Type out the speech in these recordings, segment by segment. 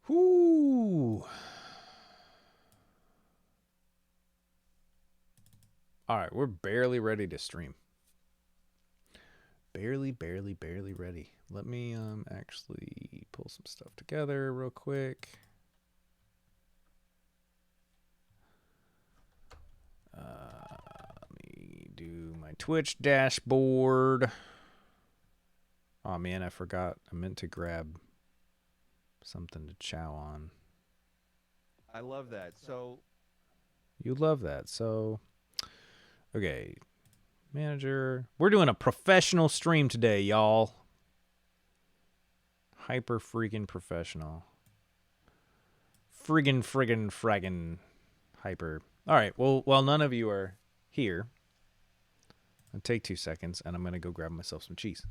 Whoo! All right, we're barely ready to stream. Barely ready. Let me actually pull some stuff together real quick. Let me do my Twitch dashboard. Oh man, I forgot. I meant to grab something to chow on. I love that. So You love that. So, okay. Manager. We're doing a professional stream today, y'all. Hyper freaking professional. Friggin' hyper. All right. Well, while none of you are here, I'll take 2 seconds and I'm going to go grab myself some cheese.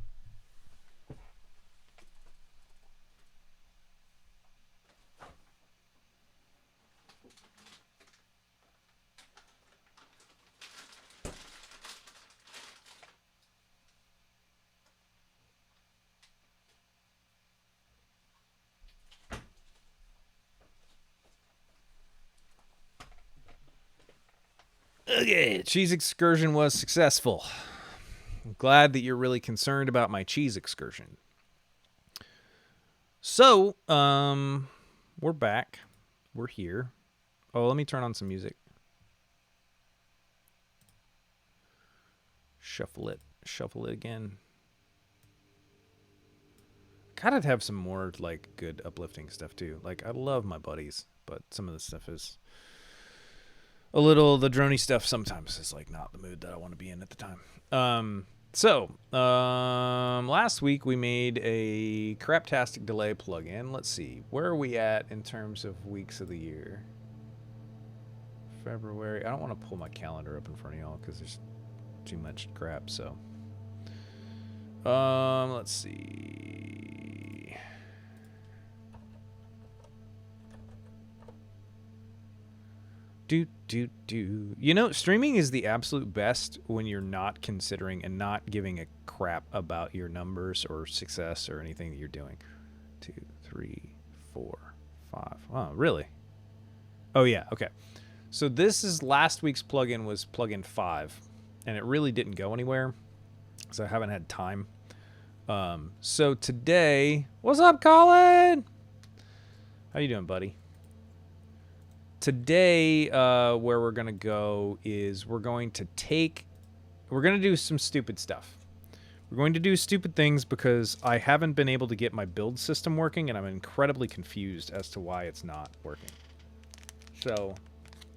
Okay, cheese excursion was successful. I'm glad that you're really concerned about my cheese excursion. So, we're back. We're here. Oh, let me turn on some music. Shuffle it again. Gotta have some more like good uplifting stuff too. Like I love my buddies, but some of the stuff is a little, the droney stuff sometimes is like not the mood that I want to be in at the time. Last week we made a craptastic delay plugin. Let's see, where are we at in terms of weeks of the year? February. I don't want to pull my calendar up in front of y'all because there's too much crap. So, let's see. You know, streaming is the absolute best when you're not considering and not giving a crap about your numbers or success or anything that you're doing. 2, 3, 4, 5. Oh, really? Oh, yeah. Okay. So this is last week's plugin was plugin 5, and it really didn't go anywhere because I haven't had time. So today, what's up, Colin? How you doing, buddy? Today, where we're gonna go is we're going to do some stupid stuff. We're going to do stupid things because I haven't been able to get my build system working, and I'm incredibly confused as to why it's not working. So,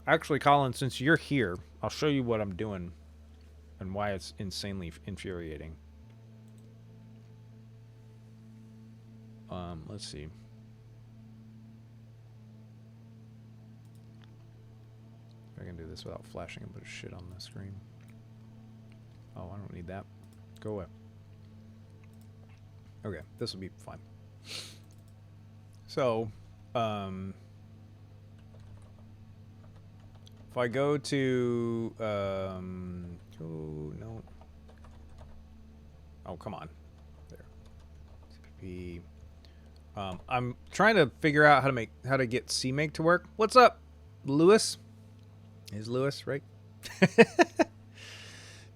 actually, Colin, since you're here, I'll show you what I'm doing and why it's insanely infuriating. Let's see. If I can do this without flashing a bunch of shit on the screen. Oh, I don't need that. Go away. Okay, this will be fine. So, if I go to, oh, no. Oh, come on. There. CPP. I'm trying to figure out how to get CMake to work. What's up, Lewis? Is Lewis right?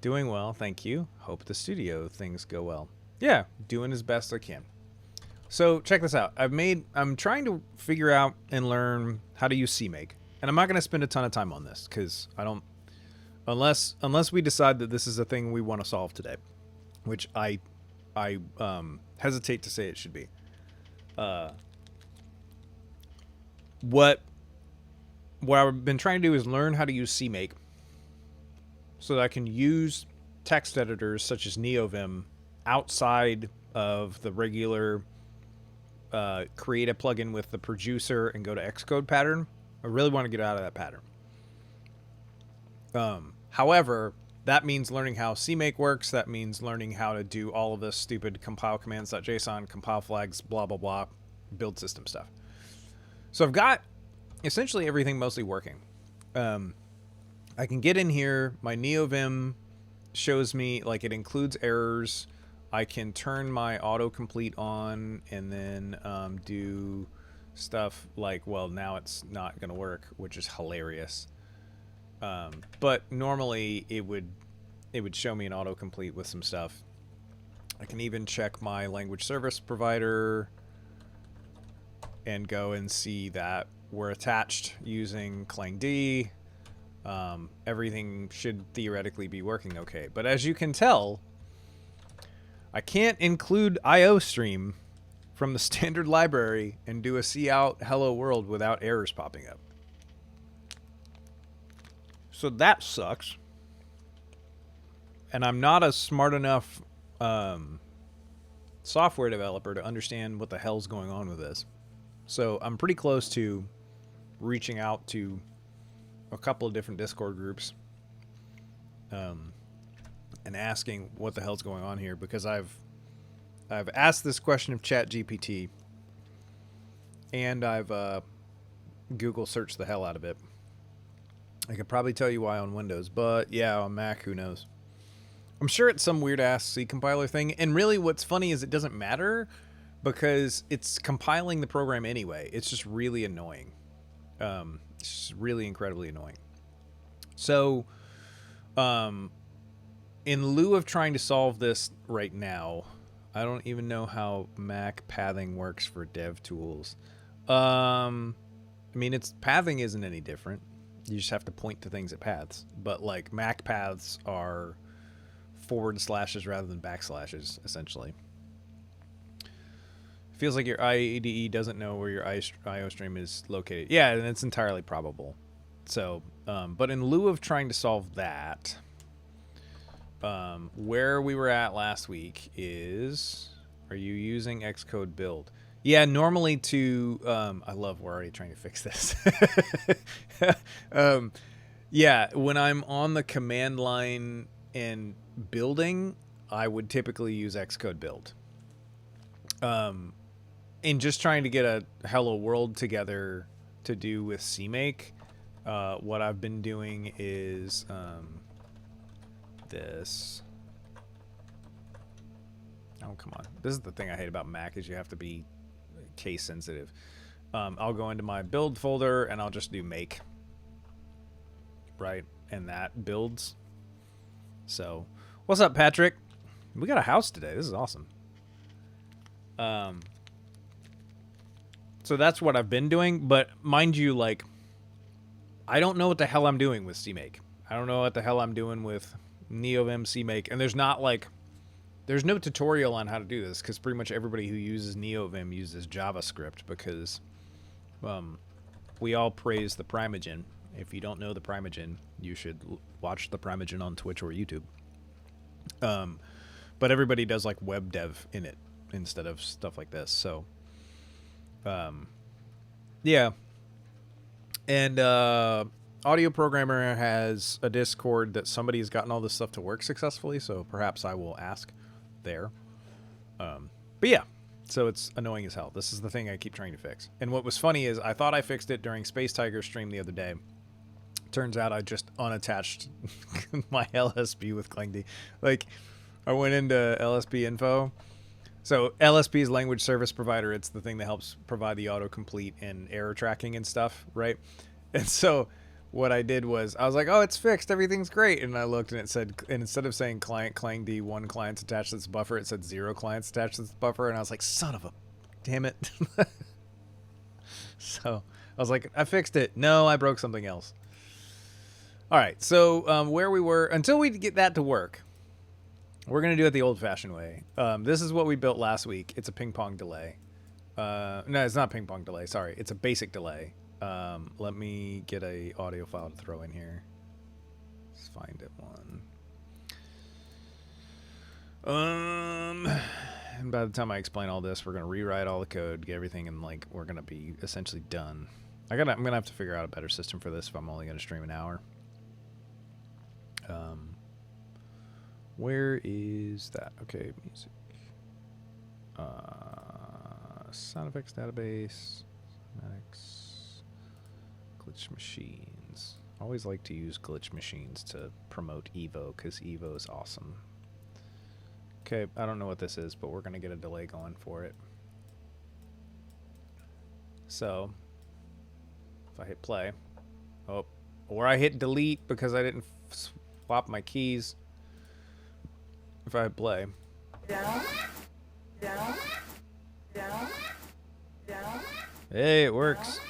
Doing well, thank you. Hope the studio things go well. Yeah, doing as best I can. So check this out. I'm trying to figure out and learn how to use CMake, and I'm not going to spend a ton of time on this because I don't, unless we decide that this is a thing we want to solve today, which I hesitate to say it should be. What I've been trying to do is learn how to use CMake so that I can use text editors such as NeoVim outside of the regular create a plugin with the producer and go to Xcode pattern. I really want to get out of that pattern. However, that means learning how CMake works. That means learning how to do all of this stupid compile commands.json, compile flags, blah, blah, blah, build system stuff. So I've got essentially everything mostly working. I can get in here. My NeoVim shows me, like, it includes errors. I can turn my autocomplete on and then do stuff like, well, now it's not going to work, which is hilarious. But normally it would show me an autocomplete with some stuff. I can even check my language service provider and go and see that we're attached using ClangD. Everything should theoretically be working okay. But as you can tell, I can't include IOStream from the standard library and do a cout hello world without errors popping up. So that sucks. And I'm not a smart enough software developer to understand what the hell's going on with this. So I'm pretty close to reaching out to a couple of different Discord groups and asking what the hell's going on here, because I've asked this question of ChatGPT and I've Google searched the hell out of it. I could probably tell you why on Windows, but yeah, on Mac, who knows? I'm sure it's some weird ass C compiler thing, and really what's funny is it doesn't matter because it's compiling the program anyway. It's just really annoying. It's just really incredibly annoying. So, in lieu of trying to solve this right now, I don't even know how Mac pathing works for dev tools. I mean, it's pathing isn't any different. You just have to point to things at paths. But like Mac paths are forward slashes rather than backslashes, essentially. Feels like your IDE doesn't know where your IO stream is located. Yeah, and it's entirely probable. So, but in lieu of trying to solve that, where we were at last week is, are you using Xcode build? Yeah, normally to, I love, we're already trying to fix this. Yeah, when I'm on the command line and building, I would typically use Xcode build. In just trying to get a hello world together to do with CMake, what I've been doing is this. Oh, come on. This is the thing I hate about Mac, is you have to be case sensitive. I'll go into my build folder and I'll just do make. Right? And that builds. So, what's up, Patrick? We got a house today. This is awesome. So that's what I've been doing, but mind you, like, I don't know what the hell I'm doing with CMake. I don't know what the hell I'm doing with NeoVim CMake, and there's no tutorial on how to do this, because pretty much everybody who uses NeoVim uses JavaScript, because we all praise the Primogen. If you don't know the Primogen, you should watch the Primogen on Twitch or YouTube. But everybody does like web dev in it instead of stuff like this. So, yeah. And Audio Programmer has a Discord that somebody has gotten all this stuff to work successfully, so perhaps I will ask there. But yeah, so it's annoying as hell. This is the thing I keep trying to fix. And what was funny is I thought I fixed it during Space Tiger's stream the other day. Turns out I just unattached my LSP with ClangD. Like, I went into LSP info. So LSP is language service provider. It's the thing that helps provide the autocomplete and error tracking and stuff, right? And so what I did was I was like, oh, it's fixed. Everything's great. And I looked and it said, and instead of saying client ClangD, 1 client's attached to this buffer, it said 0 clients attached to this buffer. And I was like, son of a damn it. So I was like, I fixed it. No, I broke something else. All right. So where we were, until we get that to work, we're going to do it the old-fashioned way. This is what we built last week. It's a ping-pong delay. No, it's not ping-pong delay. Sorry. It's a basic delay. Let me get a audio file to throw in here. Let's find it one. And by the time I explain all this, we're going to rewrite all the code, get everything, and like we're going to be essentially done. I'm going to have to figure out a better system for this if I'm only going to stream an hour. Where is that? Okay, music. Sound effects database. Cinematics. Glitch machines. I always like to use glitch machines to promote Evo, because Evo is awesome. Okay, I don't know what this is, but we're going to get a delay going for it. So if I hit play, oh, or I hit delete because I didn't swap my keys. If I hit play, down, down, down, down, hey, it works.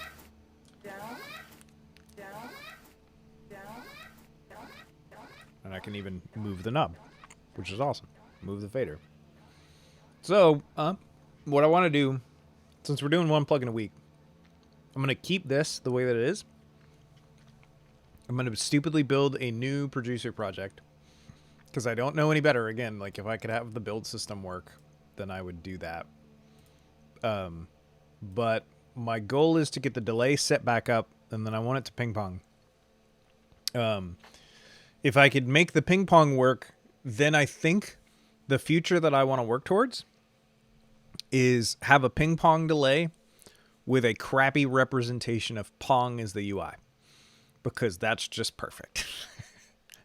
down, down, down, down, down. And I can even move the knob, which is awesome. Move the fader. So, what I want to do, since we're doing one plugin a week, I'm going to keep this the way that it is. I'm going to stupidly build a new producer project because I don't know any better. Again, like if I could have the build system work, then I would do that. But my goal is to get the delay set back up, and then I want it to ping pong. If I could make the ping pong work, then I think the future that I want to work towards is have a ping pong delay with a crappy representation of Pong as the UI, because that's just perfect.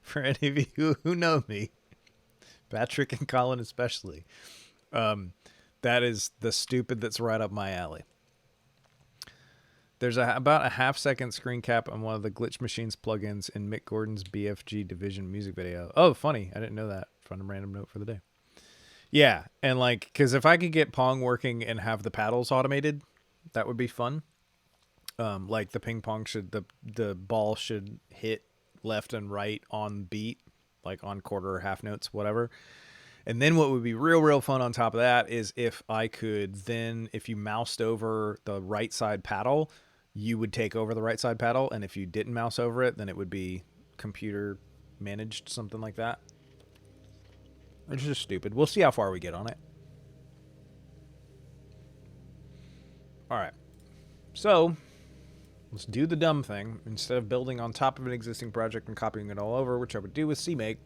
For any of you who know me, Patrick and Colin especially, that is the stupid that's right up my alley. There's about a half-second screen cap on one of the Glitch Machines plugins in Mick Gordon's BFG Division music video. Oh, funny. I didn't know that. From a random note for the day. Yeah, and like, because if I could get Pong working and have the paddles automated, that would be fun. Like the ping pong should, the ball should hit left and right on beat, like on quarter or half notes, whatever. And then what would be real fun on top of that is if I could then, if you moused over the right side paddle, you would take over the right side paddle. And if you didn't mouse over it, then it would be computer managed, something like that. It's just stupid. We'll see how far we get on it. All right. So let's do the dumb thing. Instead of building on top of an existing project and copying it all over, which I would do with CMake,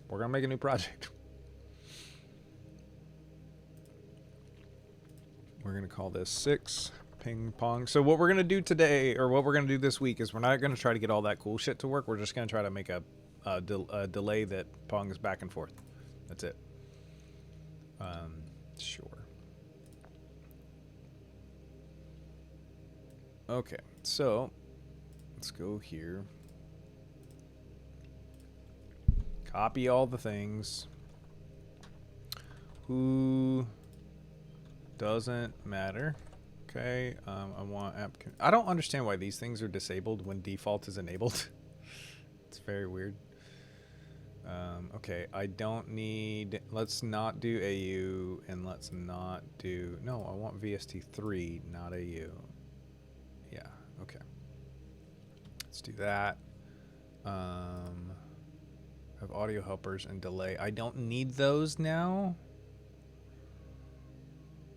we're going to make a new project. We're going to call this 6 ping pong. So what we're going to do today, or what we're going to do this week, is we're not going to try to get all that cool shit to work. We're just going to try to make a delay that pongs back and forth. That's it. Sure. Okay, so let's go here. Copy all the things. Who doesn't matter. Okay, I want app. I don't understand why these things are disabled when default is enabled. It's very weird. Okay, I don't need. Let's not do AU, and let's not do. No, I want VST3, not AU. Yeah, okay. Let's do that. Have audio helpers and delay. I don't need those now.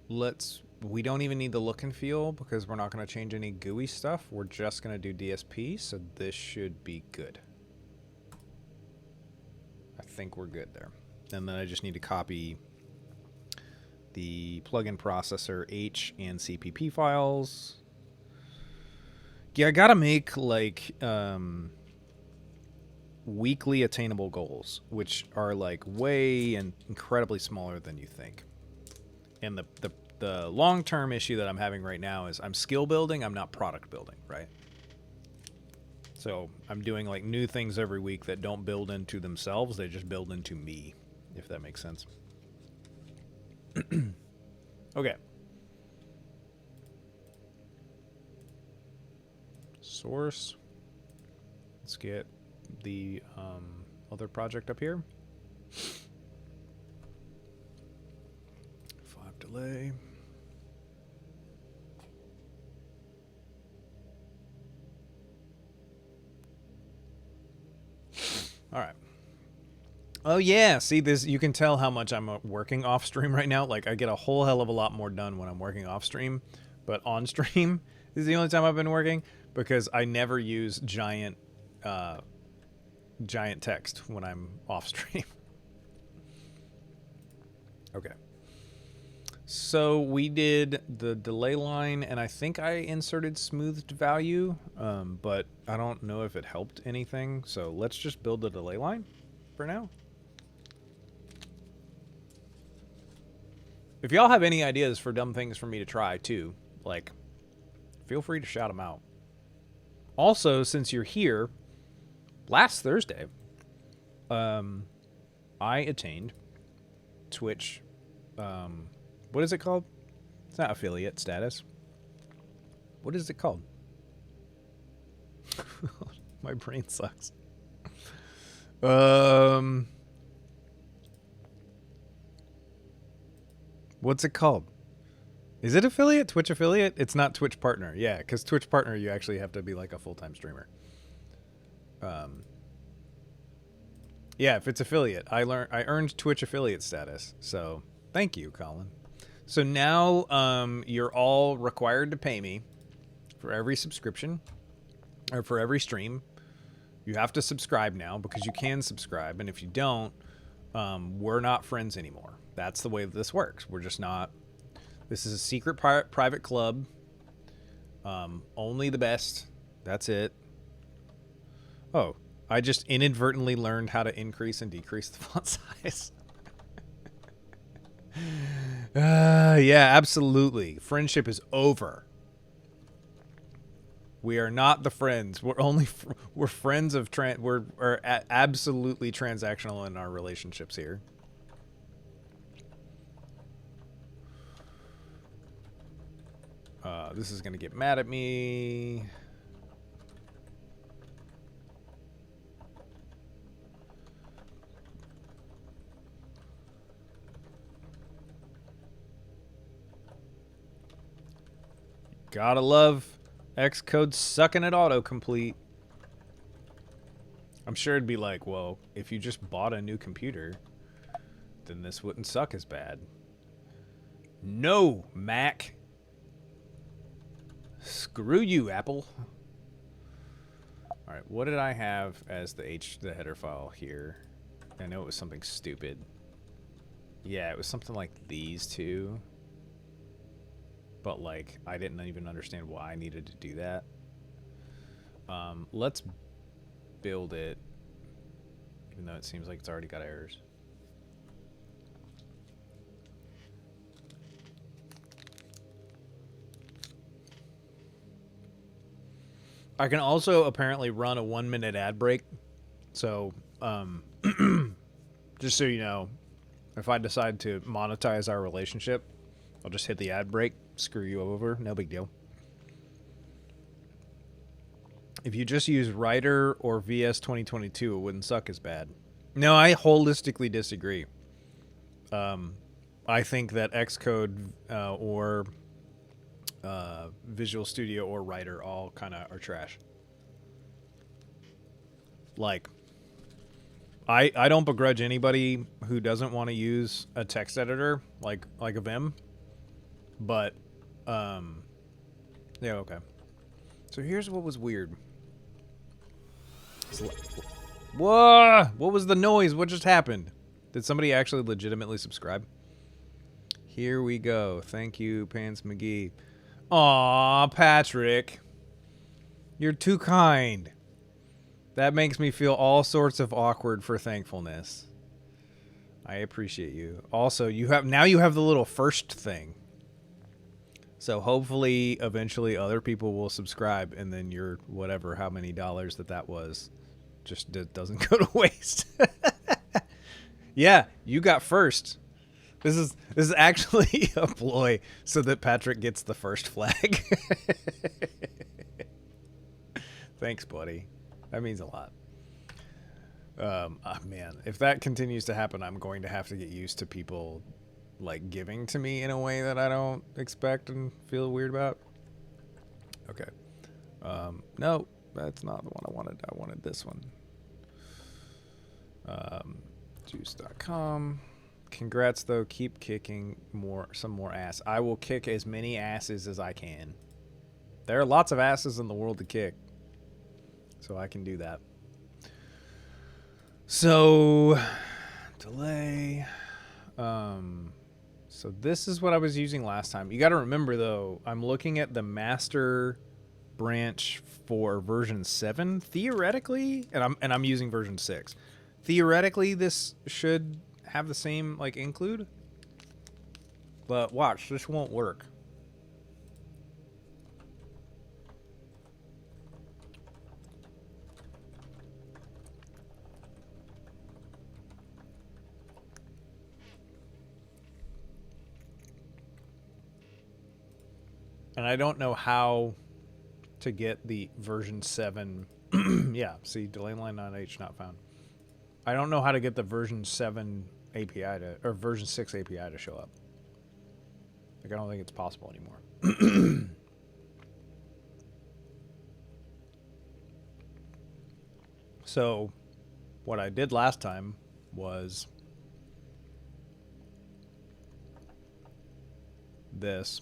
We don't even need the look and feel because we're not going to change any GUI stuff. We're just going to do DSP, so this should be good. I think we're good there. And then I just need to copy the plugin processor H and CPP files. Yeah, I gotta make like weekly attainable goals, which are like way and incredibly smaller than you think. And the long-term issue that I'm having right now is I'm skill building, I'm not product building, right? So I'm doing like new things every week that don't build into themselves, they just build into me, if that makes sense. Okay. Source. Let's get the other project up here. 5 delay. All right. Oh yeah, see this, you can tell how much I'm working off stream right now. Like I get a whole hell of a lot more done when I'm working off stream, but on stream is the only time I've been working because I never use giant text when I'm off stream. Okay. So we did the delay line, and I think I inserted smoothed value, but I don't know if it helped anything. So let's just build the delay line for now. If y'all have any ideas for dumb things for me to try too, like feel free to shout them out. Also, since you're here, last Thursday, I attained Twitch. What is it called? It's not affiliate status. What is it called? My brain sucks. What's it called? Is it affiliate? Twitch affiliate? It's not Twitch partner. Yeah, because Twitch partner, you actually have to be like a full-time streamer. Yeah, if it's affiliate, I earned Twitch affiliate status. So thank you, Colin. So now you're all required to pay me for every subscription or for every stream. You have to subscribe now because you can subscribe, and if you don't, we're not friends anymore. That's the way that this works. We're just not. This is a secret private club. Only the best. That's it. Oh, I just inadvertently learned how to increase and decrease the font size. Yeah, absolutely. Friendship is over. We are not the friends. We're only we're friends of we're absolutely transactional in our relationships here. This is gonna get mad at me. Gotta love Xcode sucking at autocomplete. I'm sure it'd be like, well, if you just bought a new computer, then this wouldn't suck as bad. No, Mac. Screw you, Apple. All right, what did I have as the header file here? I know it was something stupid. Yeah, it was something like these two. But like, I didn't even understand why I needed to do that. Let's build it, even though it seems like it's already got errors. I can also apparently run a 1-minute ad break. So, just so you know, if I decide to monetize our relationship, I'll just hit the ad break, screw you over, no big deal. If you just use Writer or VS 2022, it wouldn't suck as bad. No, I holistically disagree. I think that Xcode or Visual Studio or Writer all kind of are trash. Like, I don't begrudge anybody who doesn't want to use a text editor like a Vim, but yeah, okay. So here's what was weird. Whoa! What was the noise? What just happened? Did somebody actually legitimately subscribe? Here we go. Thank you, Pants McGee. Aw, Patrick. You're too kind. That makes me feel all sorts of awkward for thankfulness. I appreciate you. Also, you have the little first thing. So hopefully, eventually, other people will subscribe, and then your whatever, how many dollars that was, just doesn't go to waste. Yeah, you got first. This is actually a ploy so that Patrick gets the first flag. Thanks, buddy. That means a lot. Oh man, if that continues to happen, I'm going to have to get used to people like giving to me in a way that I don't expect and feel weird about. Okay. No, that's not the one I wanted. I wanted this one. Juice.com. Congrats though. Keep kicking some more ass. I will kick as many asses as I can. There are lots of asses in the world to kick, so I can do that. So delay. So this is what I was using last time. You got to remember though, I'm looking at the master branch for version 7 theoretically, and I'm using version 6. Theoretically, this should have the same like include, but watch, this won't work. and I don't know how to get the version 7. Yeah, see, delay line 9H not found. I don't know how to get the version 7 API or version 6 API to show up. Like, I don't think it's possible anymore. So, what I did last time was this.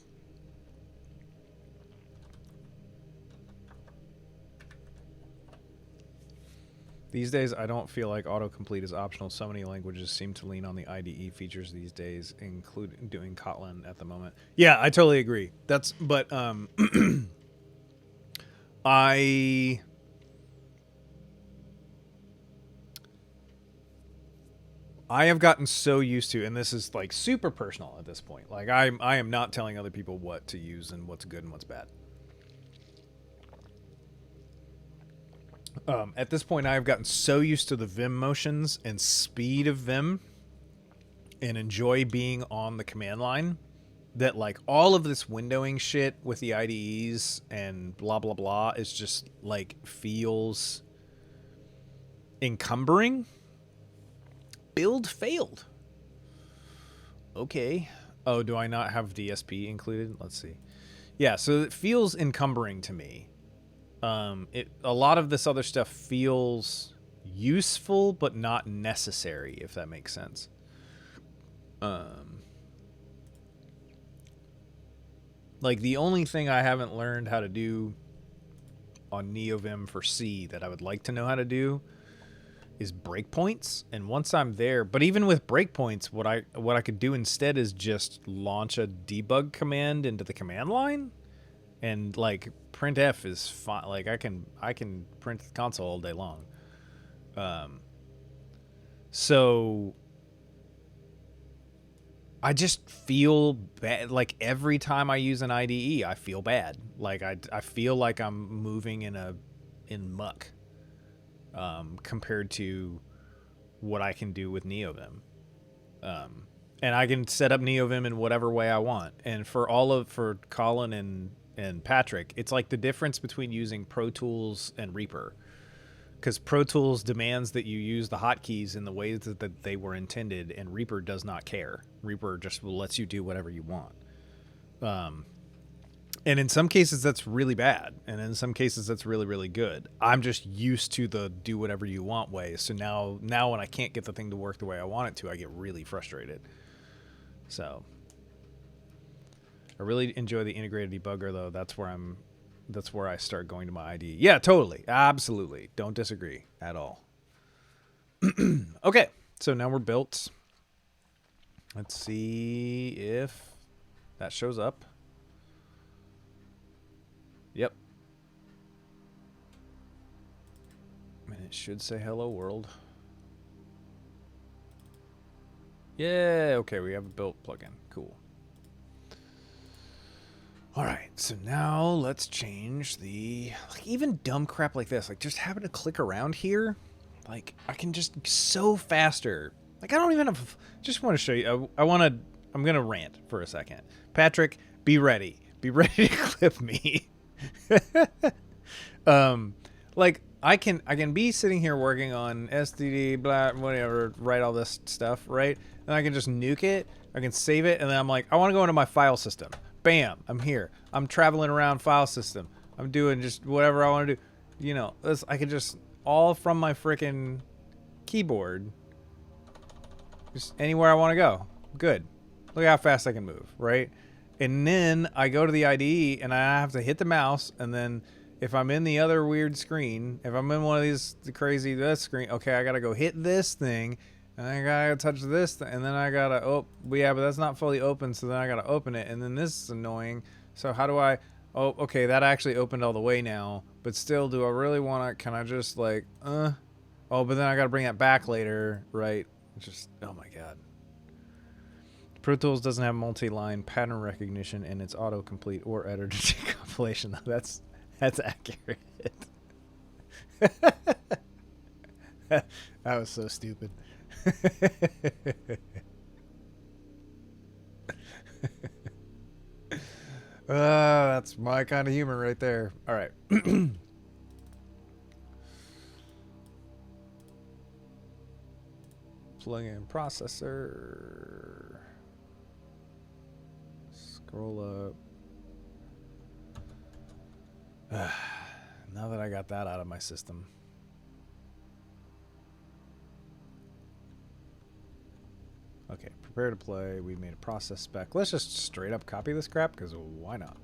These days, I don't feel like autocomplete is optional. So many languages seem to lean on the IDE features these days, including doing Kotlin at the moment. Yeah, I totally agree. But I have gotten so used to, and this is like super personal at this point. Like I am not telling other people what to use and what's good and what's bad. At this point, I've gotten so used to the Vim motions and speed of Vim and enjoy being on the command line that like all of this windowing shit with the IDEs and blah, blah, blah is just like feels encumbering. Build failed. Okay. Oh, do I not have DSP included? Let's see. Yeah, so it feels encumbering to me. A lot of this other stuff feels useful but not necessary, if that makes sense. Like the only thing I haven't learned how to do on NeoVim for C that I would like to know how to do is breakpoints. And once I'm there, but even with breakpoints, what I could do instead is just launch a debug command into the command line. And like printf is fine. Like I can print the console all day long. So I just feel bad. Like every time I use an IDE, I feel bad. Like I feel like I'm moving in muck compared to what I can do with NeoVim. And I can set up NeoVim in whatever way I want. And for Colin and Patrick, it's like the difference between using Pro Tools and Reaper. Because Pro Tools demands that you use the hotkeys in the ways that they were intended, and Reaper does not care. Reaper just lets you do whatever you want. And in some cases, that's really bad. And in some cases, that's really, really good. I'm just used to the do whatever you want way. So now when I can't get the thing to work the way I want it to, I get really frustrated. So I really enjoy the integrated debugger, though. That's where I start going to my IDE. Yeah, totally. Absolutely. Don't disagree at all. Okay, so now we're built. Let's see if that shows up. Yep. And it should say hello world. Yeah, okay, we have a built plugin. Cool. All right, so now let's change the, like, even dumb crap like this, like just having to click around here, like I can just so faster. Like I don't even have, just want to show you. I'm going to rant for a second. Patrick, be ready to clip me. Like I can be sitting here working on STD, blah, whatever, write all this stuff, right? And I can just nuke it. I can save it, and then I'm like, I want to go into my file system. Bam, I'm here. I'm traveling around file system. I'm doing just whatever I want to do. You know, I can just, all from my freaking keyboard, just anywhere I want to go. Good. Look how fast I can move, right? And then I go to the IDE, and I have to hit the mouse, and then if I'm in the other weird screen, if I'm in one of these crazy this screen, okay, I got to go hit this thing, and I gotta touch this thing, and then I gotta, oh, yeah, but that's not fully open, so then I gotta open it, and then this is annoying. So how do I, oh, okay, that actually opened all the way now, but still, do I really want to, can I just like, oh, but then I gotta bring that back later, right? Just, oh my God. Pro Tools doesn't have multi-line pattern recognition in its autocomplete or editor compilation. That's accurate. That was so stupid. That's my kind of humor right there. All right. Plug-in processor. Scroll up. Now that I got that out of my system. Okay, prepare to play. We made a process spec. Let's just straight up copy this crap, because why not?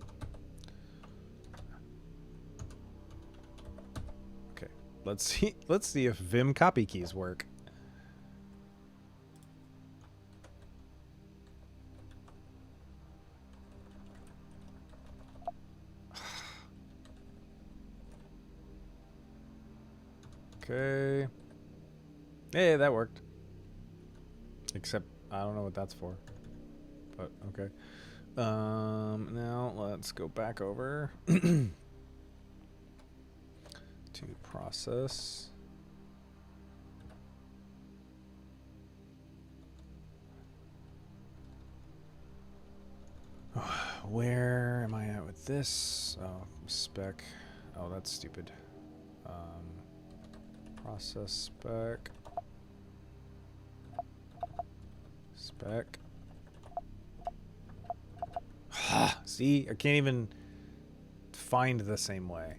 Okay, let's see. Let's see if Vim copy keys work. Okay. Hey, that worked. Except I don't know what that's for. But okay. Now let's go back over to process. Where am I at with this? Oh, spec. Oh, that's stupid. Process spec. Spec. See, I can't even find the same way.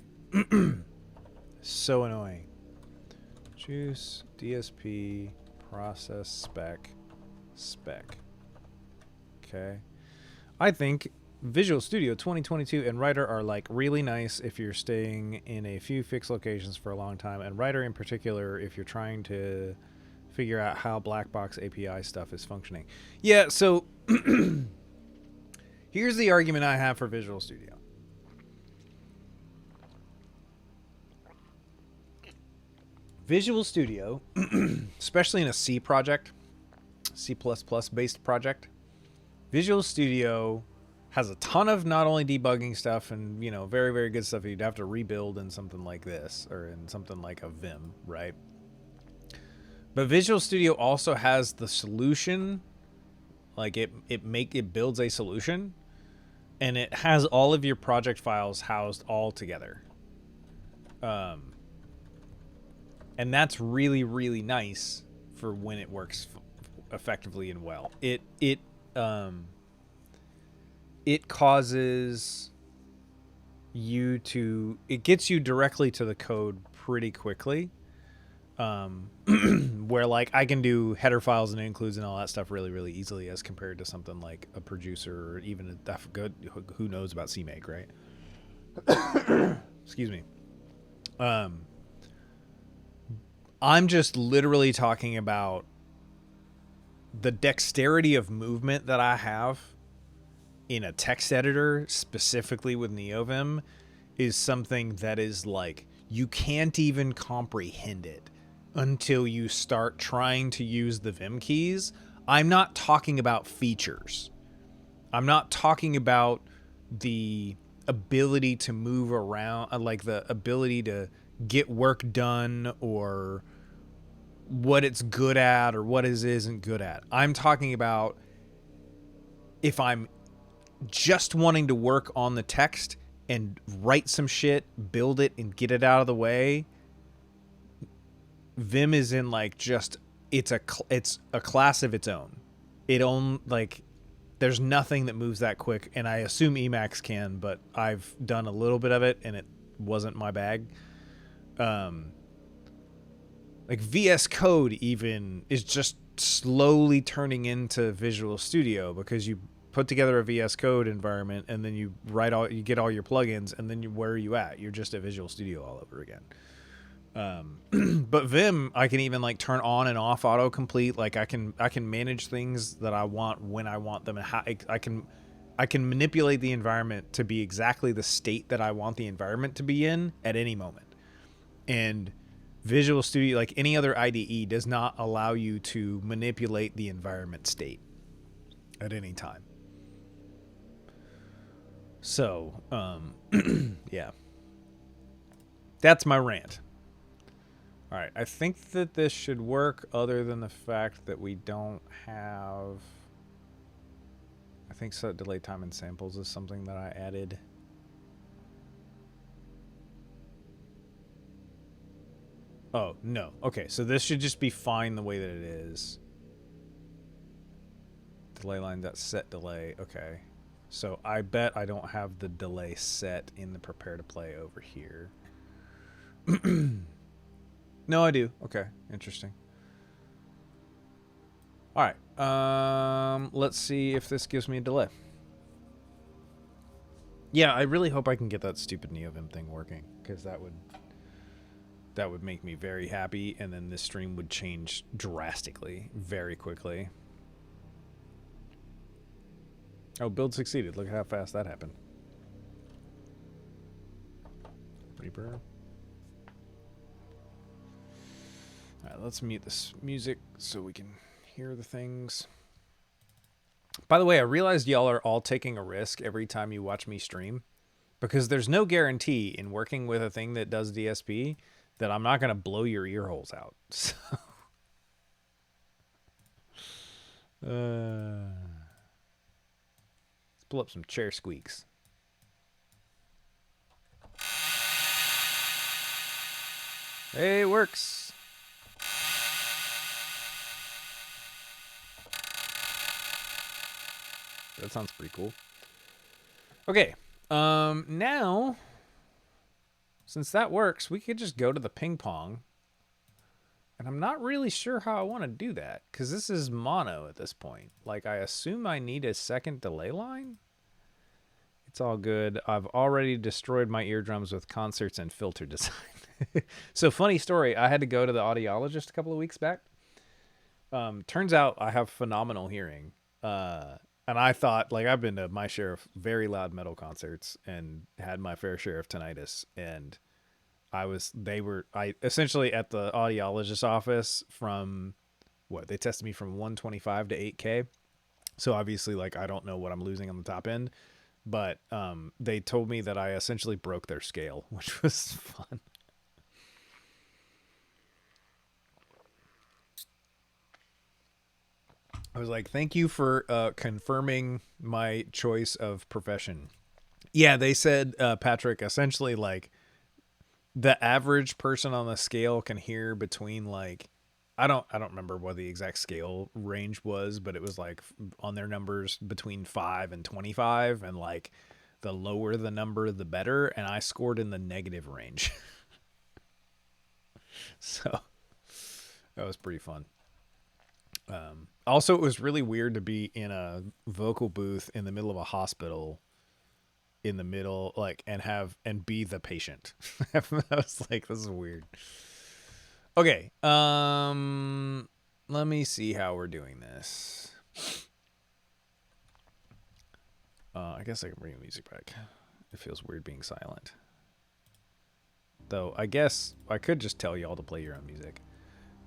So annoying. Juice, DSP, process spec, spec. Okay. I think Visual Studio 2022 and Writer are like really nice if you're staying in a few fixed locations for a long time, and Writer in particular if you're trying to figure out how black box API stuff is functioning. Yeah, so here's the argument I have for Visual Studio. Visual Studio, especially in a C project, C++ based project, Visual Studio has a ton of not only debugging stuff and, you know, very, very good stuff you'd have to rebuild in something like this or in something like a Vim, right? But Visual Studio also has the solution, like it builds a solution, and it has all of your project files housed all together. And that's really, really nice for when it works effectively and well. It causes you to, it gets you directly to the code pretty quickly. Where like I can do header files and includes and all that stuff really, really easily as compared to something like a producer or even a good, who knows about CMake, right? Excuse me. I'm just literally talking about the dexterity of movement that I have in a text editor, specifically with NeoVim, is something that is like, you can't even comprehend it until you start trying to use the Vim keys. I'm not talking about features. I'm not talking about the ability to move around, like the ability to get work done or what it's good at or what it isn't good at. I'm talking about if I'm just wanting to work on the text and write some shit, build it and get it out of the way. Vim is in like just, it's a class of its own. There's nothing that moves that quick, and I assume Emacs can, but I've done a little bit of it and it wasn't my bag. Like VS Code even is just slowly turning into Visual Studio because you put together a VS Code environment and then you get all your plugins, and then where are you at? You're just at Visual Studio all over again. But Vim, I can even like turn on and off autocomplete. Like I can manage things that I want when I want them, and how I can manipulate the environment to be exactly the state that I want the environment to be in at any moment. And Visual Studio, like any other IDE, does not allow you to manipulate the environment state at any time. So, yeah. That's my rant. All right, I think that this should work, other than the fact that we don't have... I think set delay time and samples is something that I added. Oh, no. Okay, so this should just be fine the way that it is. Delay line, that's set delay. Okay. So I bet I don't have the delay set in the prepare to play over here. No, I do. Okay, interesting. All right. Let's see if this gives me a delay. Yeah, I really hope I can get that stupid NeoVim thing working, because that would make me very happy, and then this stream would change drastically, very quickly. Oh, build succeeded. Look at how fast that happened. Reaper. Alright, let's mute this music so we can hear the things. By the way, I realized y'all are all taking a risk every time you watch me stream, because there's no guarantee in working with a thing that does DSP that I'm not going to blow your ear holes out. So, let's pull up some chair squeaks. Hey, it works. That sounds pretty cool. Okay. Now, since that works, we could just go to the ping pong. And I'm not really sure how I want to do that, because this is mono at this point. Like, I assume I need a second delay line? It's all good. I've already destroyed my eardrums with concerts and filter design. So, funny story. I had to go to the audiologist a couple of weeks back. Turns out I have phenomenal hearing. And I thought, like, I've been to my share of very loud metal concerts and had my fair share of tinnitus. And I essentially at the audiologist's office from, they tested me from 125 to 8K. So obviously, like, I don't know what I'm losing on the top end. But they told me that I essentially broke their scale, which was fun. I was like, thank you for confirming my choice of profession. Yeah, they said, Patrick, essentially, like, the average person on the scale can hear between, like, I don't remember what the exact scale range was, but it was like on their numbers between 5 and 25, and like the lower the number, the better. And I scored in the negative range. So that was pretty fun. Also, it was really weird to be in a vocal booth in the middle of a hospital in the middle, like, and be the patient. I was like, this is weird. Okay, let me see how we're doing this. I guess I can bring the music back. It feels weird being silent. Though, I guess I could just tell y'all to play your own music.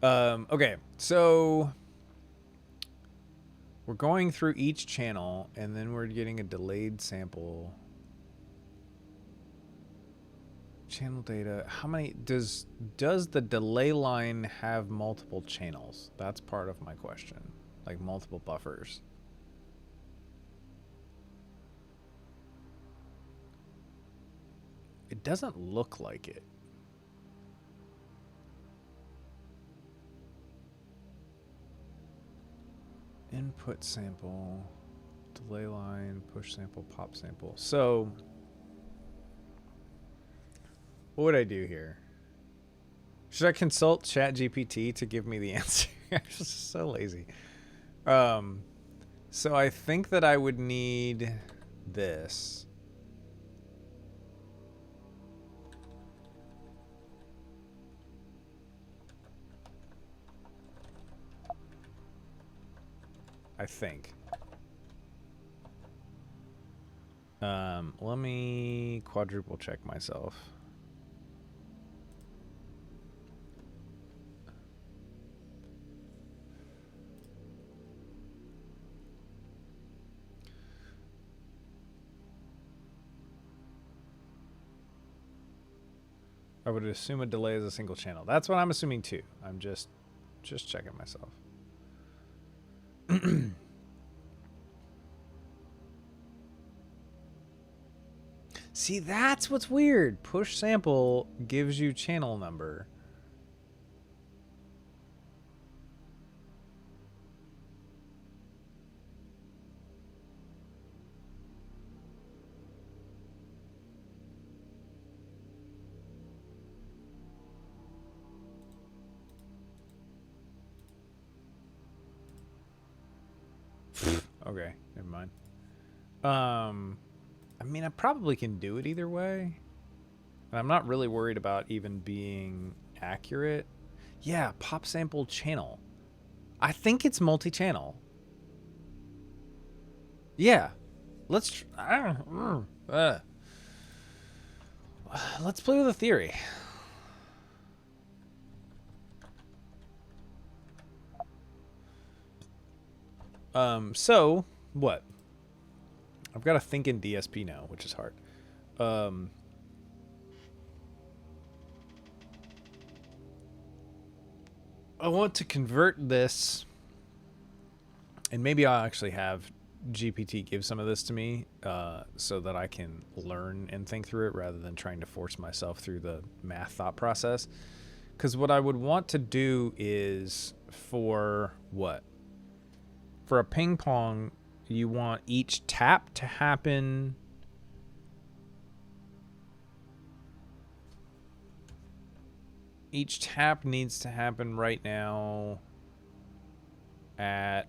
Okay, so we're going through each channel, and then we're getting a delayed sample. Channel data. How many does the delay line have multiple channels? That's part of my question. Like multiple buffers. It doesn't look like it. Input sample, delay line, push sample, pop sample. So what would I do here? Should I consult ChatGPT to give me the answer? I'm just so lazy. So I think that I would need this. I think. Let me quadruple check myself. I would assume a delay is a single channel. That's what I'm assuming too. I'm just checking myself. See, that's what's weird. Push sample gives you channel number. Okay, never mind. I mean, I probably can do it either way. And I'm not really worried about even being accurate. Yeah, pop sample channel. I think it's multi-channel. Yeah. Let's let's play with a theory. So what? I've got to think in DSP now, which is hard. I want to convert this, and maybe I'll actually have GPT give some of this to me, so that I can learn and think through it rather than trying to force myself through the math thought process. Because what I would want to do is for what? For a ping pong, you want each tap to happen. Each tap needs to happen right now at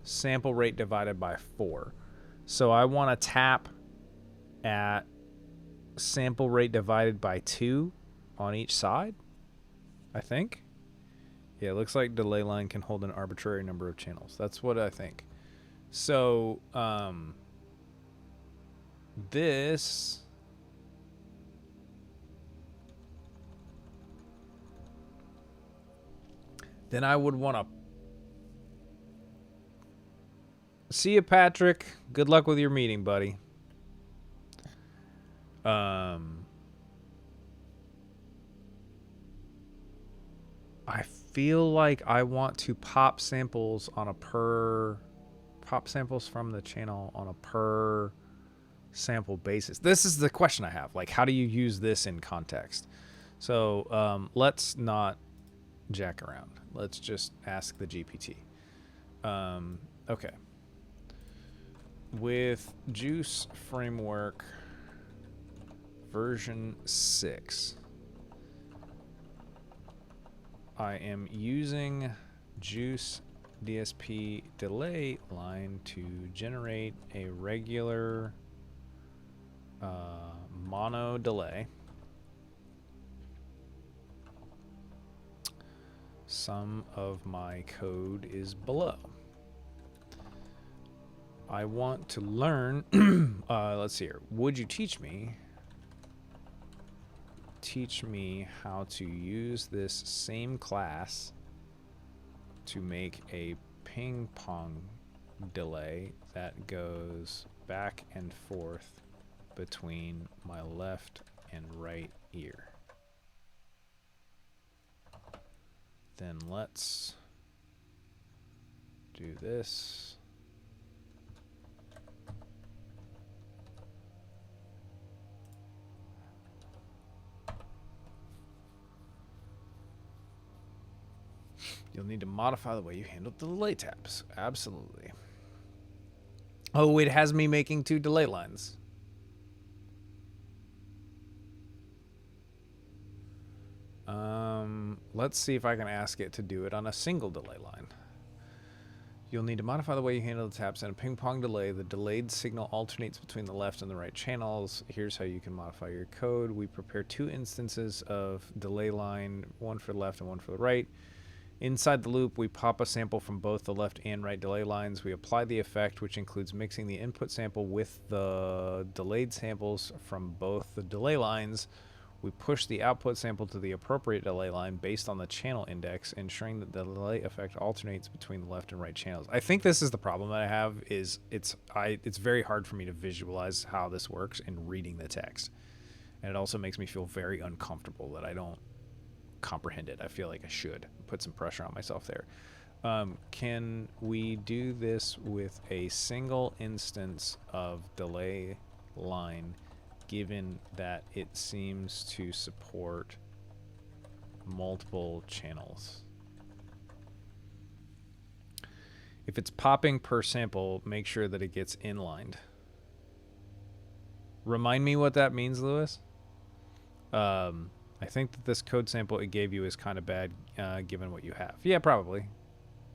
sample rate divided by 4. So I want to tap at sample rate divided by 2 on each side, I think. Yeah, it looks like delay line can hold an arbitrary number of channels. That's what I think. So, this... Then I would want to... See you, Patrick. Good luck with your meeting, buddy. I feel like I want to pop samples on a per... Pop samples from the channel on a per sample basis. This is the question I have. Like, how do you use this in context? So, let's not jack around. Let's just ask the GPT. Okay. With Juice Framework version 6, I am using Juice DSP delay line to generate a regular mono delay. Some of my code is below. I want to learn, let's see here. Would you teach me how to use this same class to make a ping pong delay that goes back and forth between my left and right ear? Then let's do this. You'll need to modify the way you handle the delay taps. Absolutely. Oh, it has me making 2 delay lines. Let's see if I can ask it to do it on a single delay line. You'll need to modify the way you handle the taps in a ping pong delay. The delayed signal alternates between the left and the right channels. Here's how you can modify your code. We prepare 2 instances of delay line, one for the left and one for the right. Inside the loop, we pop a sample from both the left and right delay lines. We apply the effect, which includes mixing the input sample with the delayed samples from both the delay lines. We push the output sample to the appropriate delay line based on the channel index, ensuring that the delay effect alternates between the left and right channels. I think this is the problem that I have, is it's very hard for me to visualize how this works in reading the text. And it also makes me feel very uncomfortable that I don't comprehend it. I feel like I should put some pressure on myself there. Can we do this with a single instance of delay line given that it seems to support multiple channels. If it's popping per sample, make sure that it gets inlined. Remind me what that means, Lewis. I think that this code sample it gave you is kind of bad given what you have. Yeah, probably.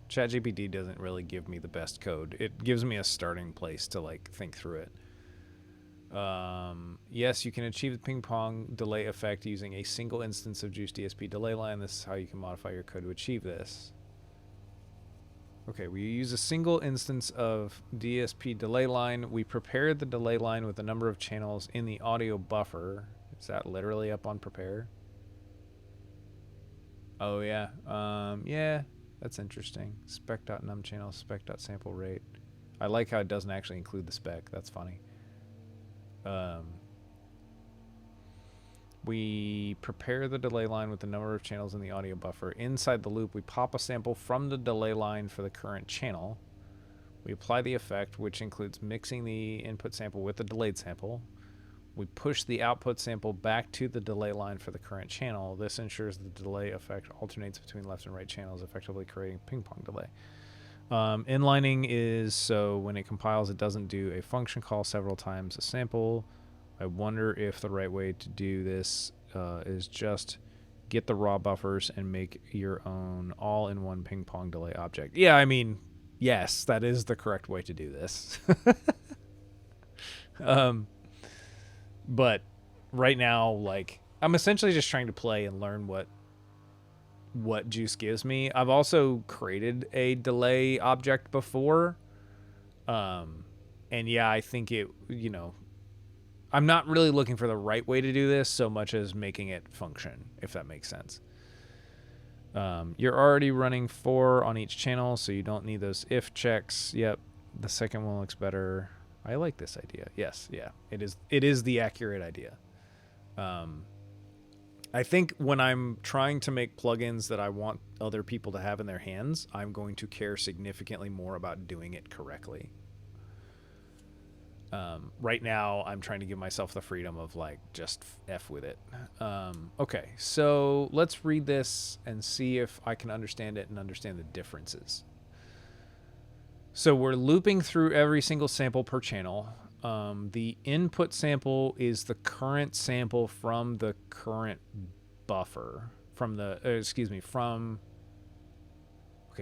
ChatGPT doesn't really give me the best code. It gives me a starting place to like think through it. Yes, you can achieve the ping pong delay effect using a single instance of Juice DSP delay line. This is how you can modify your code to achieve this. Okay, we use a single instance of DSP delay line. We prepare the delay line with a number of channels in the audio buffer. Is that literally up on prepare? Oh yeah. Yeah, that's interesting. Spec.num channel, spec.sample rate. I like how it doesn't actually include the spec. That's funny. We prepare the delay line with the number of channels in the audio buffer. Inside the loop, we pop a sample from the delay line for the current channel. We apply the effect, which includes mixing the input sample with the delayed sample. We push the output sample back to the delay line for the current channel. This ensures the delay effect alternates between left and right channels, effectively creating ping pong delay. Inlining is so when it compiles, it doesn't do a function call several times a sample. I wonder if the right way to do this is just get the raw buffers and make your own all-in-one ping pong delay object. Yeah, I mean, yes, that is the correct way to do this. But right now, like, I'm essentially just trying to play and learn what Juice gives me. I've also created a delay object before. And yeah, I think it, you know, I'm not really looking for the right way to do this so much as making it function, if that makes sense. You're already running 4 on each channel, so you don't need those if checks. Yep, the second one looks better. I like this idea. Yes, yeah, it is the accurate idea. I think when I'm trying to make plugins that I want other people to have in their hands, I'm going to care significantly more about doing it correctly. Right now, I'm trying to give myself the freedom of like just F with it. Okay, so let's read this and see if I can understand it and understand the differences. So we're looping through every single sample per channel. The input sample is the current sample from the current buffer. Okay,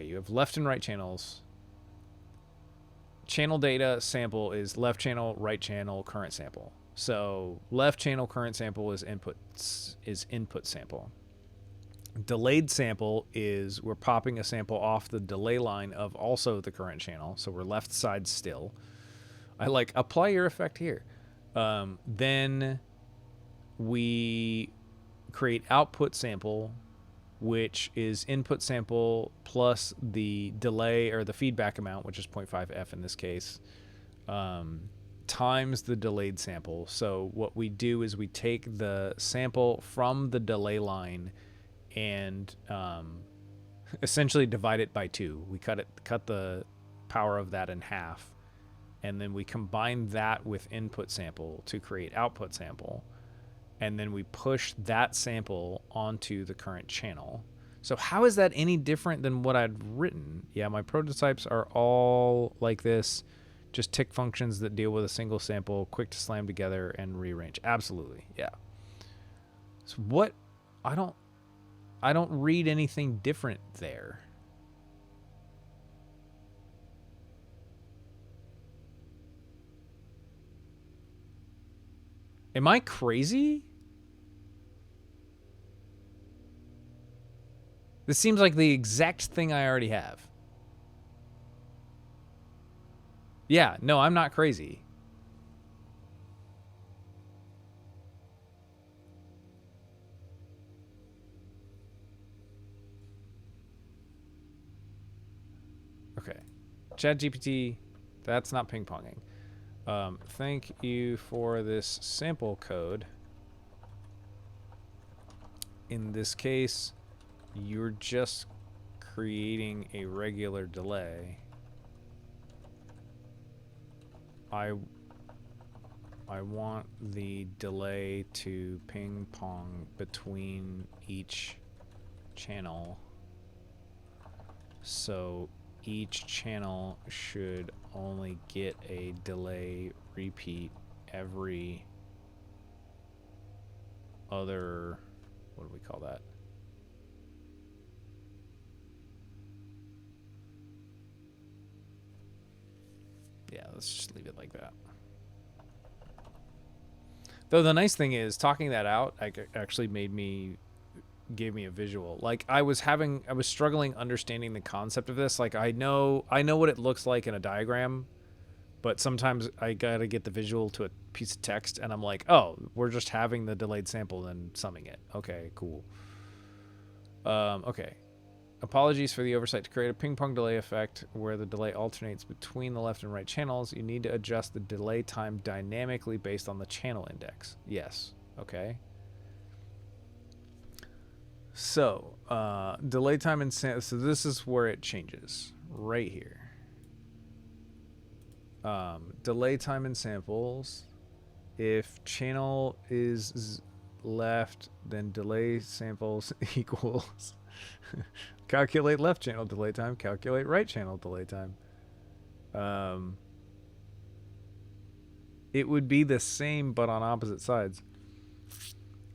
you have left and right channels. Channel data sample is left channel, right channel, current sample. So left channel current sample is input sample. Delayed sample is we're popping a sample off the delay line of also the current channel. So we're left side still. I like apply your effect here. Then we create output sample, which is input sample plus the delay or the feedback amount, which is 0.5F in this case, times the delayed sample. So what we do is we take the sample from the delay line and essentially divide it by 2. We cut the power of that in half, and then we combine that with input sample to create output sample. And then we push that sample onto the current channel. So how is that any different than what I'd written? Yeah, my prototypes are all like this, just tick functions that deal with a single sample, quick to slam together and rearrange. Absolutely, yeah. So what? I don't read anything different there. Am I crazy? This seems like the exact thing I already have. Yeah, no, I'm not crazy. Okay. ChatGPT, that's not ping-ponging. Thank you for this sample code. In this case, you're just creating a regular delay. I want the delay to ping pong between each channel. So each channel should only get a delay repeat every other, what do we call that? Yeah, let's just leave it like that. Though the nice thing is, talking that out actually gave me a visual. Like I was struggling understanding the concept of this. Like I know what it looks like in a diagram, but sometimes I gotta get the visual to a piece of text, and I'm like, oh, we're just having the delayed sample and summing it. Okay, cool. Okay. Apologies for the oversight. To create a ping pong delay effect where the delay alternates between the left and right channels, you need to adjust the delay time dynamically based on the channel index. Yes. Okay. So, delay time and so this is where it changes right here. Delay time and samples. If channel is left, then delay samples equals calculate left channel delay time, calculate right channel delay time. It would be the same but on opposite sides.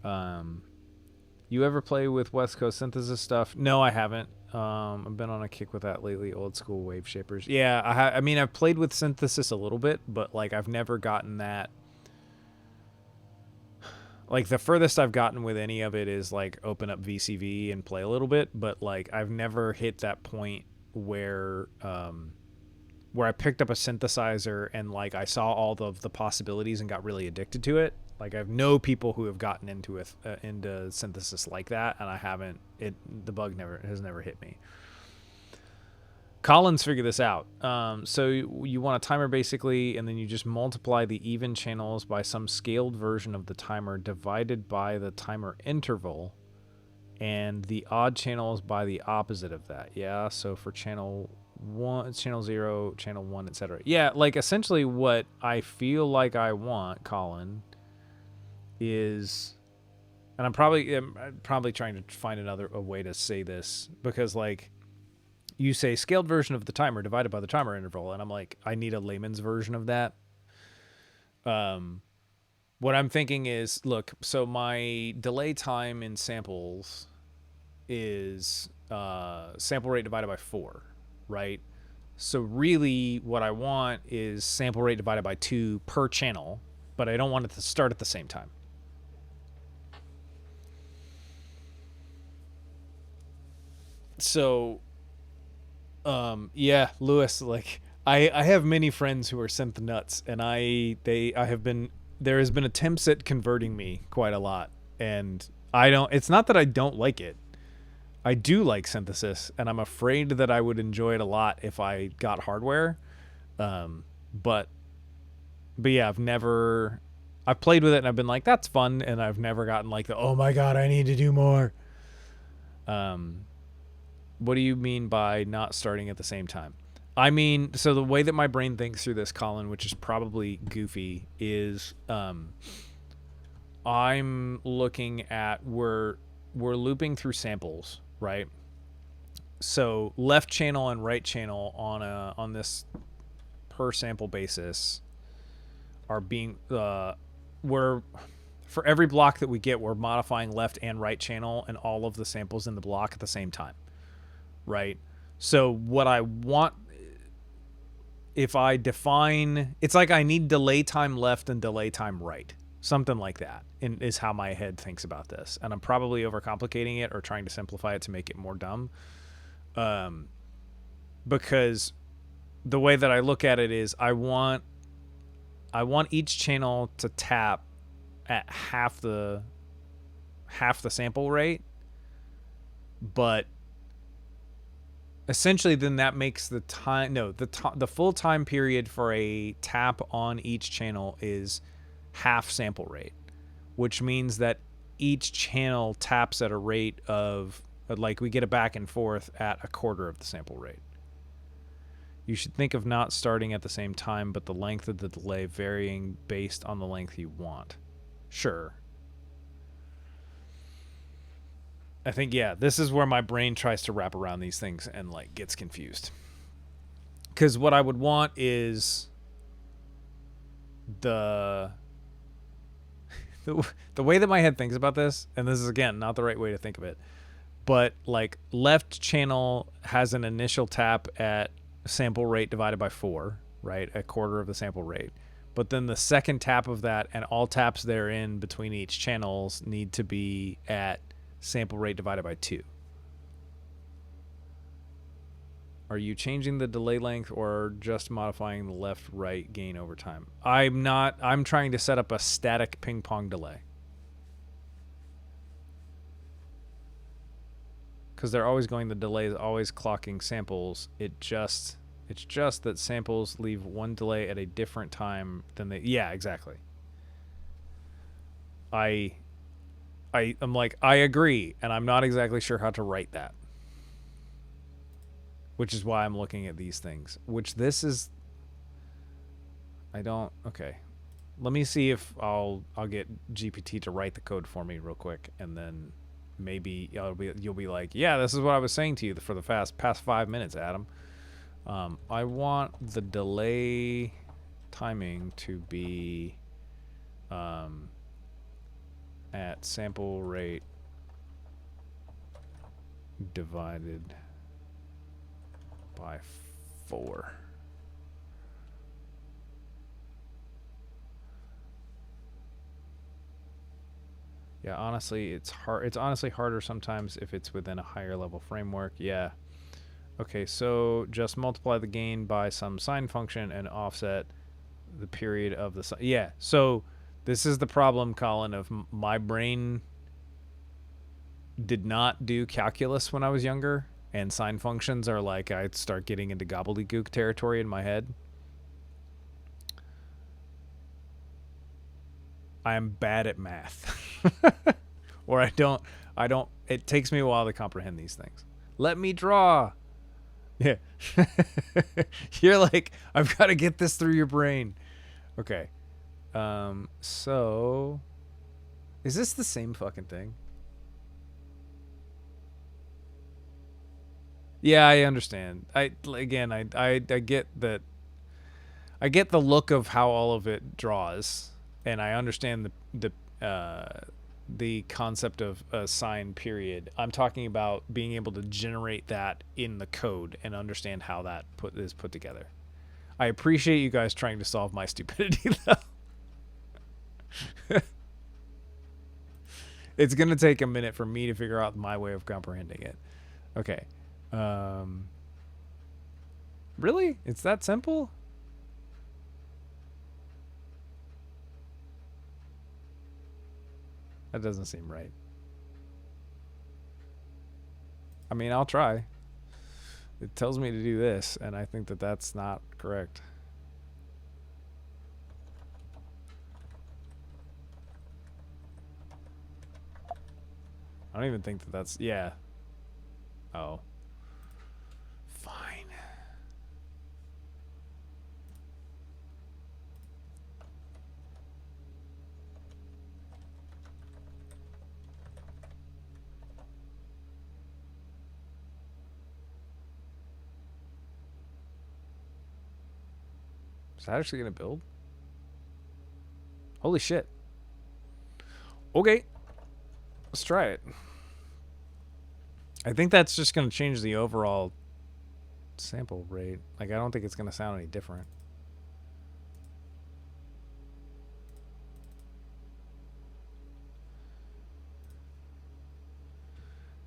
You ever play with West Coast synthesis stuff? No, I haven't. I've been on a kick with that lately. Old school wave shapers. Yeah, I mean, I've played with synthesis a little bit, but like I've never gotten that. Like the furthest I've gotten with any of it is like open up VCV and play a little bit, but like I've never hit that point where I picked up a synthesizer and like I saw all of the possibilities and got really addicted to it. Like I know people who have gotten into into synthesis like that, and I haven't. The bug has never hit me. Collins figured this out. So you want a timer basically, and then you just multiply the even channels by some scaled version of the timer divided by the timer interval, and the odd channels by the opposite of that. Yeah. So for channel 1, channel 0, channel 1, etc. Yeah. Like essentially what I feel like I want, Colin, is, and I'm probably trying to find a way to say this, because like you say scaled version of the timer divided by the timer interval, and I'm like, I need a layman's version of that. What I'm thinking is, look, so my delay time in samples is sample rate divided by 4, right? So really what I want is sample rate divided by 2 per channel, but I don't want it to start at the same time. So, yeah, Lewis, like I have many friends who are synth nuts, and there has been attempts at converting me quite a lot, and it's not that I don't like it. I do like synthesis, and I'm afraid that I would enjoy it a lot if I got hardware. But yeah, I've played with it and I've been like, that's fun, and I've never gotten like oh my god, I need to do more. What do you mean by not starting at the same time? I mean, so the way that my brain thinks through this, Colin, which is probably goofy, is I'm looking at we're looping through samples, right? So left channel and right channel on this per sample basis are being for every block that we get, we're modifying left and right channel and all of the samples in the block at the same time. Right. So what I want, if I define, it's like I need delay time left and delay time right. Something like that is how my head thinks about this. And I'm probably overcomplicating it or trying to simplify it to make it more dumb. Because the way that I look at it is I want each channel to tap at half the sample rate, but essentially then that makes the full time period for a tap on each channel is half sample rate, which means that each channel taps at a rate of, like, we get a back and forth at a quarter of the sample rate. You should think of not starting at the same time, but the length of the delay varying based on the length you want. Sure. I think, yeah, this is where my brain tries to wrap around these things and, like, gets confused. Because what I would want is the way that my head thinks about this, and this is, again, not the right way to think of it, but, like, left channel has an initial tap at sample rate divided by 4, right? A quarter of the sample rate. But then the second tap of that and all taps therein between each channels need to be at sample rate divided by 2. Are you changing the delay length or just modifying the left-right gain over time? I'm trying to set up a static ping pong delay. Because they're always going, the delay is always clocking samples. It's just that samples leave one delay at a different time than they, yeah, exactly. I'm like, I agree, and I'm not exactly sure how to write that. Which is why I'm looking at these things. Which this is, okay. Let me see if I'll get GPT to write the code for me real quick, and then maybe you'll be like, yeah, this is what I was saying to you for the past 5 minutes, Adam. I want the delay timing to be at sample rate divided by 4. Yeah, honestly, it's hard. It's honestly harder sometimes if it's within a higher level framework. Yeah. Okay, so just multiply the gain by some sine function and offset the period of the sine. Yeah, so this is the problem, Colin, of my brain did not do calculus when I was younger, and sine functions are like, I start getting into gobbledygook territory in my head. I am bad at math. Or I don't, it takes me a while to comprehend these things. Let me draw. Yeah. You're like, I've got to get this through your brain. Okay. So is this the same fucking thing? Yeah, I understand. I get that. I get the look of how all of it draws, and I understand the concept of a sine period. I'm talking about being able to generate that in the code and understand how that is put together. I appreciate you guys trying to solve my stupidity, though. It's gonna take a minute for me to figure out my way of comprehending it. Okay. Really? It's that simple? That doesn't seem right. I mean, I'll try. It tells me to do this, and I think that that's not correct. I don't even think that that's, yeah. Oh. Fine. Is that actually gonna build? Holy shit. Okay. Let's try it. I think that's just going to change the overall sample rate. Like, I don't think it's going to sound any different.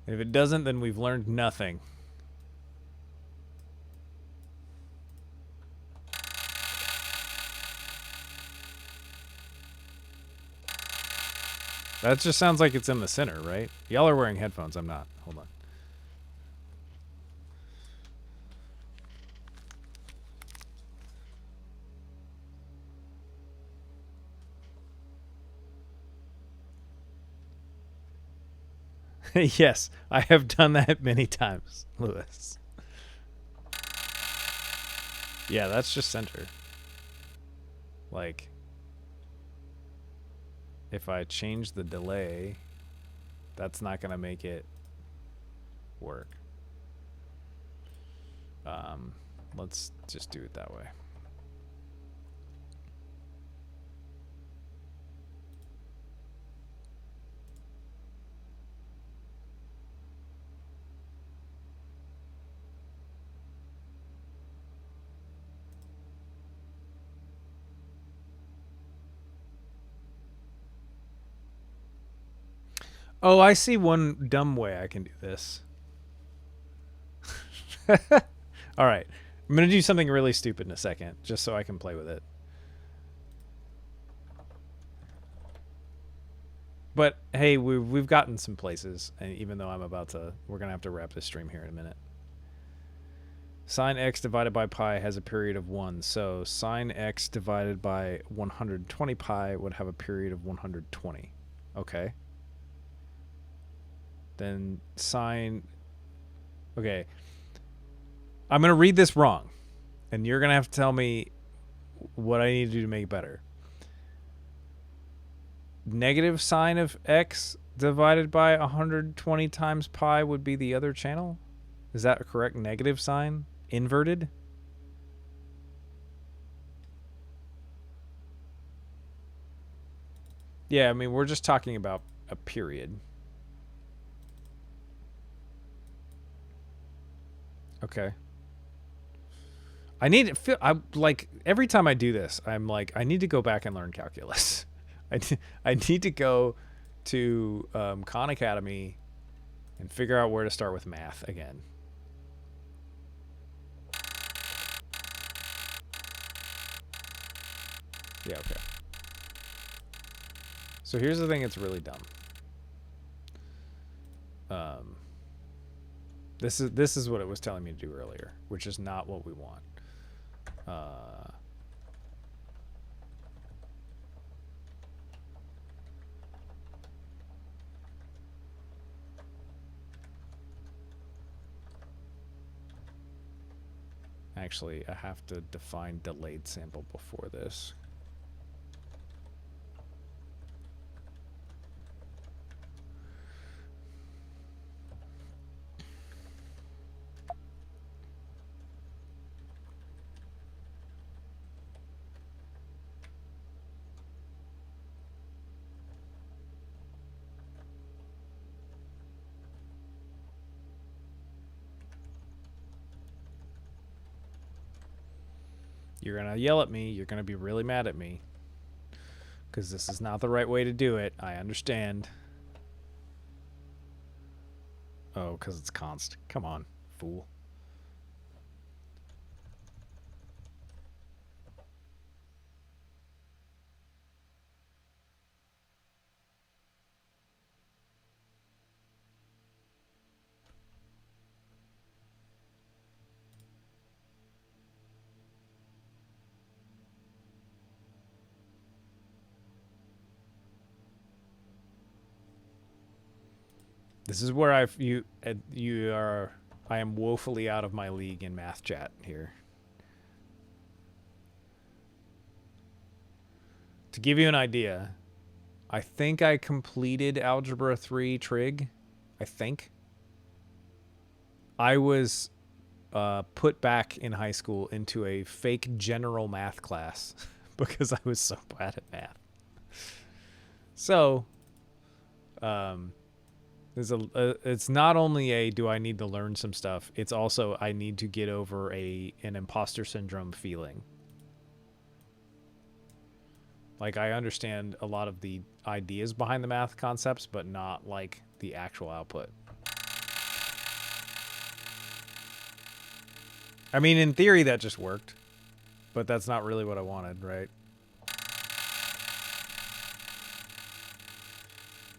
If it doesn't, then we've learned nothing. That just sounds like it's in the center, right? Y'all are wearing headphones. I'm not. Hold on. Yes, I have done that many times, Lewis. Yeah, that's just center. Like, if I change the delay, that's not going to make it work. Let's just do it that way. Oh, I see one dumb way I can do this. All right. I'm going to do something really stupid in a second, just so I can play with it. But hey, we've gotten some places, and even though we're going to have to wrap this stream here in a minute. Sine x divided by pi has a period of 1, so sine x divided by 120 pi would have a period of 120. Okay. Then sine... Okay. I'm going to read this wrong, and you're going to have to tell me what I need to do to make it better. Negative sine of x divided by 120 times pi would be the other channel? Is that a correct negative sign? Inverted? Yeah, I mean, we're just talking about a period. Okay. I need to feel... like, every time I do this, I'm like, I need to go back and learn calculus. I need to go to Khan Academy and figure out where to start with math again. Yeah, okay. So here's the thing that's really dumb. This is what it was telling me to do earlier, which is not what we want. Actually, I have to define delayed sample before this. You're going to yell at me. You're going to be really mad at me. Because this is not the right way to do it. I understand. Oh, because it's const. Come on, fool. This is where I am woefully out of my league in math chat here. To give you an idea, I think I completed Algebra 3 trig. I think. I was put back in high school into a fake general math class because I was so bad at math. So, it's not only a do I need to learn some stuff, it's also I need to get over an imposter syndrome feeling. Like, I understand a lot of the ideas behind the math concepts, but not like the actual output. I mean, in theory that just worked, but that's not really what I wanted, right?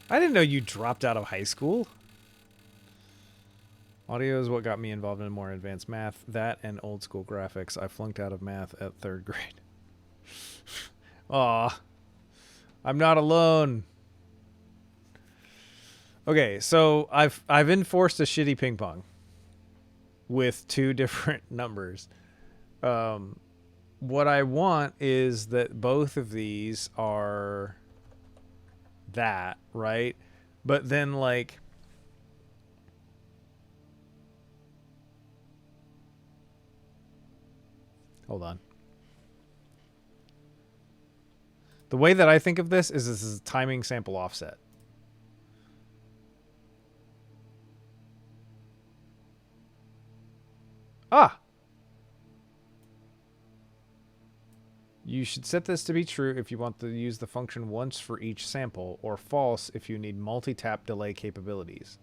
I didn't know you dropped out of high school. Audio is what got me involved in more advanced math. That and old school graphics. I flunked out of math at 3rd grade. Aw. I'm not alone. Okay, so I've enforced a shitty ping pong with 2 different numbers. What I want is that both of these are that, right? But then, like, hold on. The way that I think of this is a timing sample offset. Ah! You should set this to be true if you want to use the function once for each sample, or false if you need multi-tap delay capabilities.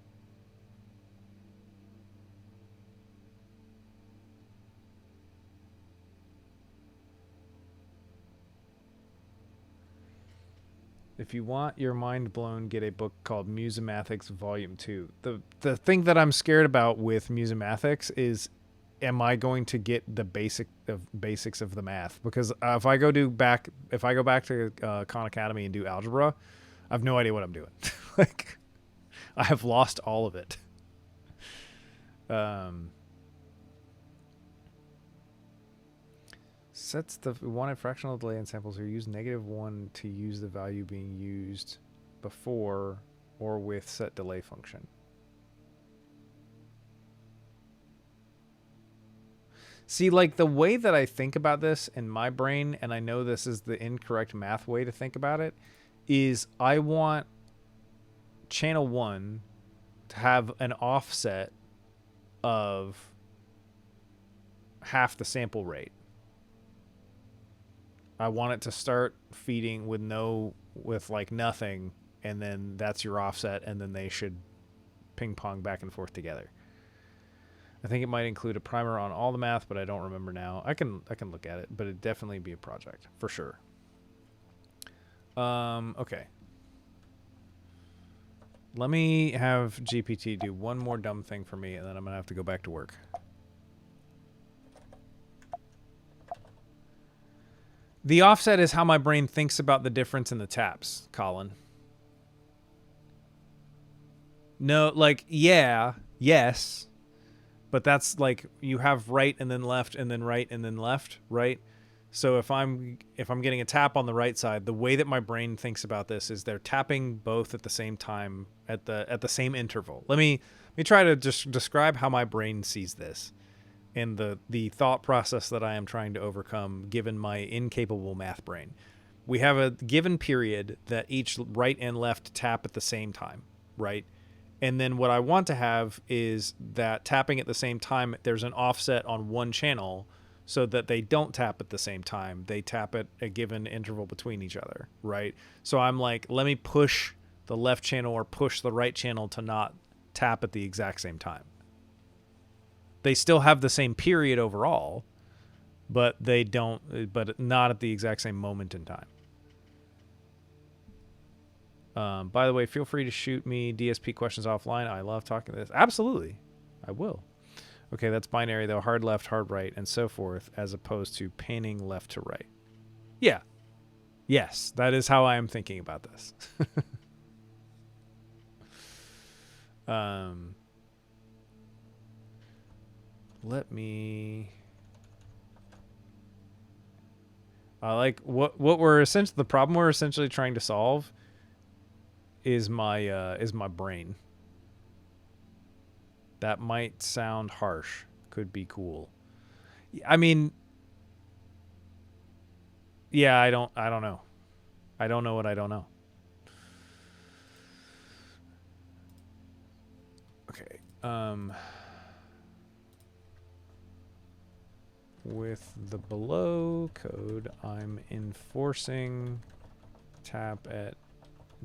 If you want your mind blown, get a book called Musemathics Volume 2. The thing that I'm scared about with Musemathics is, am I going to get the basics of the math? Because if I go back to Khan Academy and do algebra, I have no idea what I'm doing. Like, I have lost all of it. Sets the wanted fractional delay in samples or use -1 to use the value being used before or with set delay function. See, like, the way that I think about this in my brain, and I know this is the incorrect math way to think about it, is I want channel 1 to have an offset of half the sample rate. I want it to start feeding with like nothing, and then that's your offset, and then they should ping pong back and forth together. I think it might include a primer on all the math, but I don't remember now. I can look at it, but it'd definitely be a project for sure. Okay. Let me have GPT do one more dumb thing for me, and then I'm gonna have to go back to work. The offset is how my brain thinks about the difference in the taps, Colin. No, like, yeah, yes, but that's like you have right and then left and then right and then left, right? So if I'm getting a tap on the right side, the way that my brain thinks about this is they're tapping both at the same time at the same interval. Let me try to just describe how my brain sees this and the thought process that I am trying to overcome given my incapable math brain. We have a given period that each right and left tap at the same time, right? And then what I want to have is that tapping at the same time, there's an offset on one channel so that they don't tap at the same time. They tap at a given interval between each other, right? So I'm like, let me push the left channel or push the right channel to not tap at the exact same time. They still have the same period overall, but but not at the exact same moment in time. By the way, feel free to shoot me DSP questions offline. I love talking to this. Absolutely. I will. Okay, that's binary though. Hard left, hard right, and so forth, as opposed to panning left to right. Yeah. Yes, that is how I am thinking about this. Let me... I like what we're essentially, the problem we're essentially trying to solve is my brain. That might sound harsh. Could be cool. I mean, yeah, I don't know. I don't know what I don't know. Okay. With the below code, I'm enforcing tap at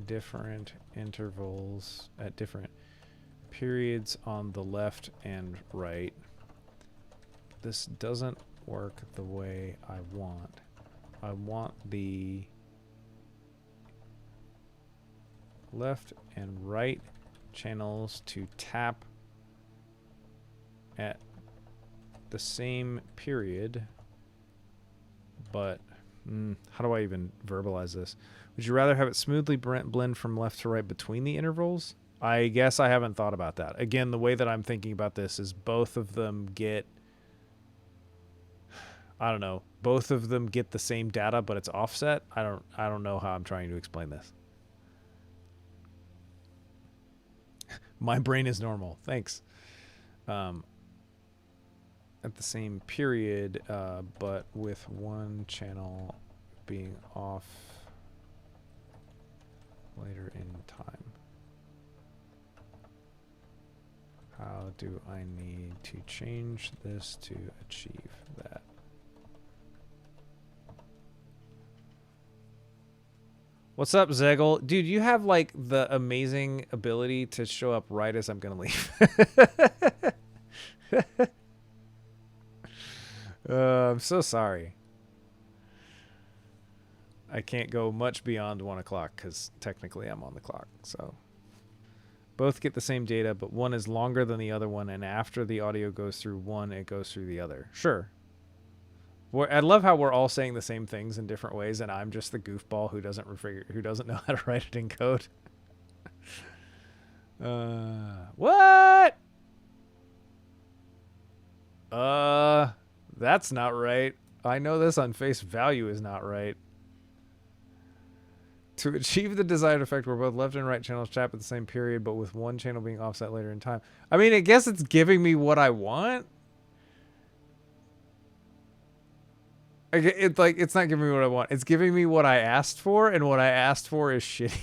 different intervals, at different periods on the left and right. This doesn't work the way I want. I want the left and right channels to tap at the same period, but how do I even verbalize this? Would you rather have it smoothly blend from left to right between the intervals? I guess I haven't thought about that. Again, the way that I'm thinking about this is both of them get... I don't know. Both of them get the same data, but it's offset. I don't know how I'm trying to explain this. My brain is normal. Thanks. At the same period, but with one channel being off later in time. How do I need to change this to achieve that? What's up, Zegel? Dude, you have like the amazing ability to show up right as I'm gonna leave. I'm so sorry. I can't go much beyond 1 o'clock because technically I'm on the clock. So both get the same data, but one is longer than the other one, and after the audio goes through one, it goes through the other. Sure. I love how we're all saying the same things in different ways, and I'm just the goofball who doesn't know how to write it in code. What? That's not right. I know this on face value is not right. To achieve the desired effect where both left and right channels tap at the same period, but with one channel being offset later in time. I mean, I guess it's giving me what I want. It's like, it's not giving me what I want. It's giving me what I asked for, and what I asked for is shitty.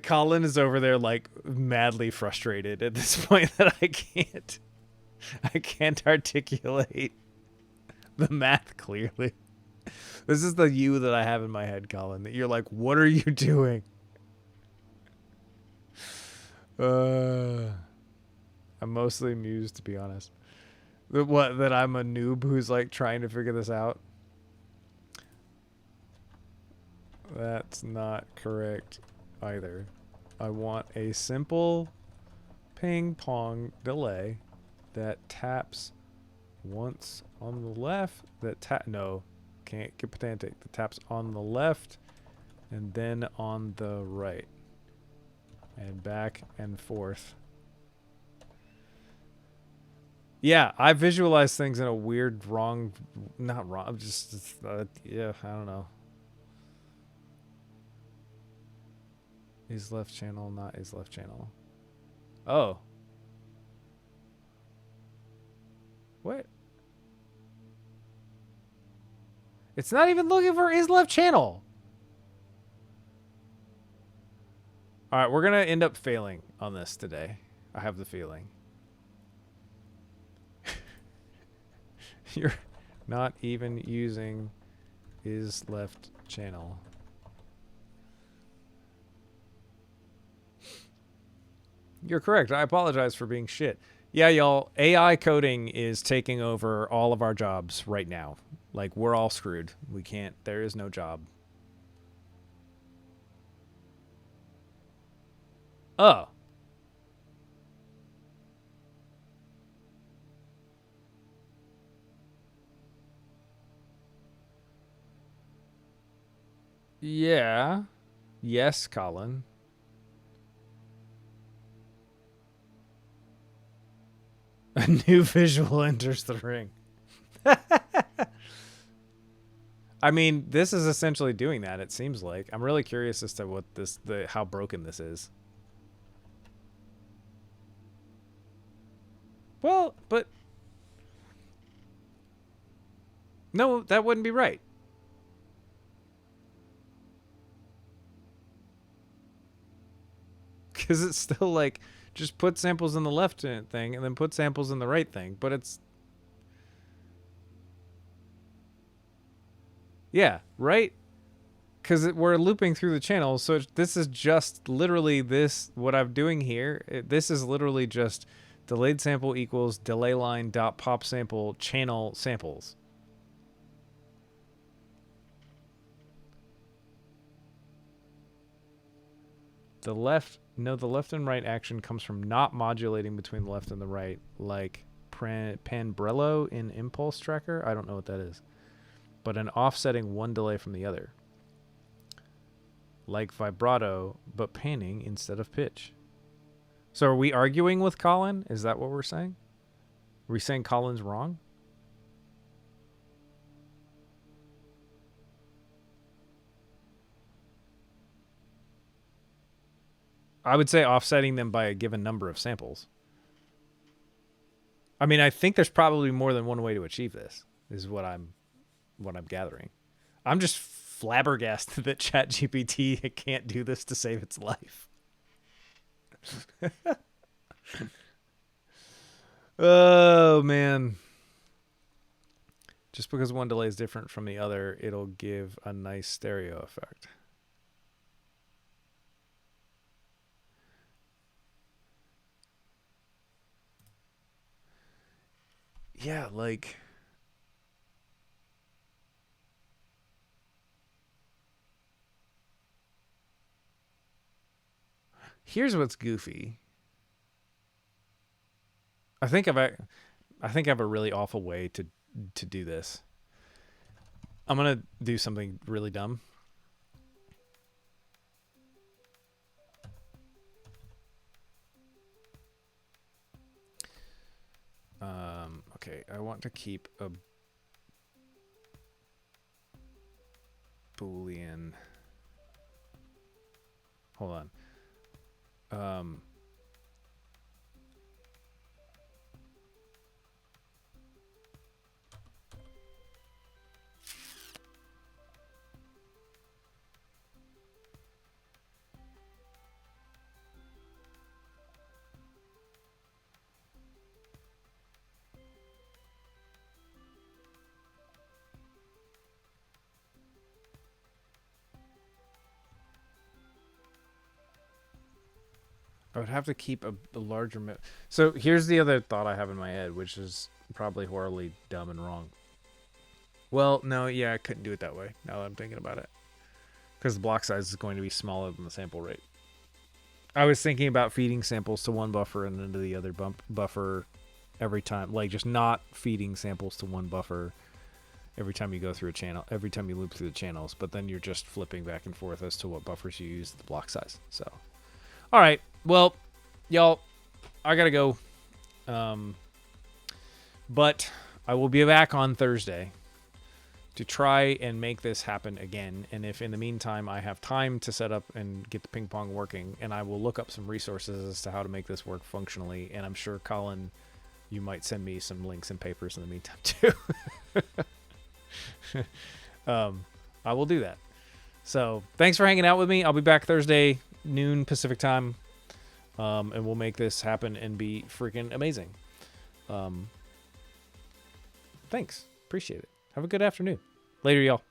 Colin is over there like madly frustrated at this point that I can't articulate the math clearly. This is the you that I have in my head, Colin, that you're like, what are you doing? I'm mostly amused, to be honest. That I'm a noob who's like trying to figure this out. That's not correct either. I want a simple ping pong delay that taps once on the left, no, can't get pedantic, that taps on the left and then on the right and back and forth. Yeah, I visualize things in a weird, not wrong, just, yeah, I don't know. Is left channel, not is left channel. Oh. What? It's not even looking for is left channel. All right, we're going to end up failing on this today. I have the feeling. You're not even using is left channel. You're correct. I apologize for being shit. Yeah, y'all, AI coding is taking over all of our jobs right now. Like, we're all screwed. We can't, there is no job. Oh. Yeah. Yes, Colin. A new visual enters the ring. I mean, this is essentially doing that, it seems like. I'm really curious as to what how broken this is. Well, but no, that wouldn't be right. Because it's still like, just put samples in the left thing and then put samples in the right thing. But it's... Yeah, right? Because we're looping through the channels. So this is just literally this, what I'm doing here. This is literally just delayed sample equals delay line dot pop sample channel samples. The left and right action comes from not modulating between the left and the right, like Panbrello in Impulse Tracker. I don't know what that is. But an offsetting one delay from the other. Like vibrato, but panning instead of pitch. So are we arguing with Colin? Is that what we're saying? Are we saying Colin's wrong? I would say offsetting them by a given number of samples. I mean, I think there's probably more than one way to achieve this, is what I'm gathering. I'm just flabbergasted that ChatGPT can't do this to save its life. Oh, man. Just because one delay is different from the other, it'll give a nice stereo effect. Yeah, like... Here's what's goofy. I think I have a really awful way to do this. I'm gonna do something really dumb. Okay, I want to keep a Boolean. Hold on. I would have to keep a larger... So here's the other thought I have in my head, which is probably horribly dumb and wrong. Well, no, yeah, I couldn't do it that way, now that I'm thinking about it. Because the block size is going to be smaller than the sample rate. I was thinking about feeding samples to one buffer and then to the other buffer every time. Like, just not feeding samples to one buffer every time you go through a channel, every time you loop through the channels. But then you're just flipping back and forth as to what buffers you use, the block size. So, all right. Well, y'all, I got to go. But I will be back on Thursday to try and make this happen again. And if in the meantime I have time to set up and get the ping pong working, and I will look up some resources as to how to make this work functionally. And I'm sure, Colin, you might send me some links and papers in the meantime too. I will do that. So thanks for hanging out with me. I'll be back Thursday, noon Pacific time. And we'll make this happen and be freaking amazing. Thanks. Appreciate it. Have a good afternoon. Later, y'all.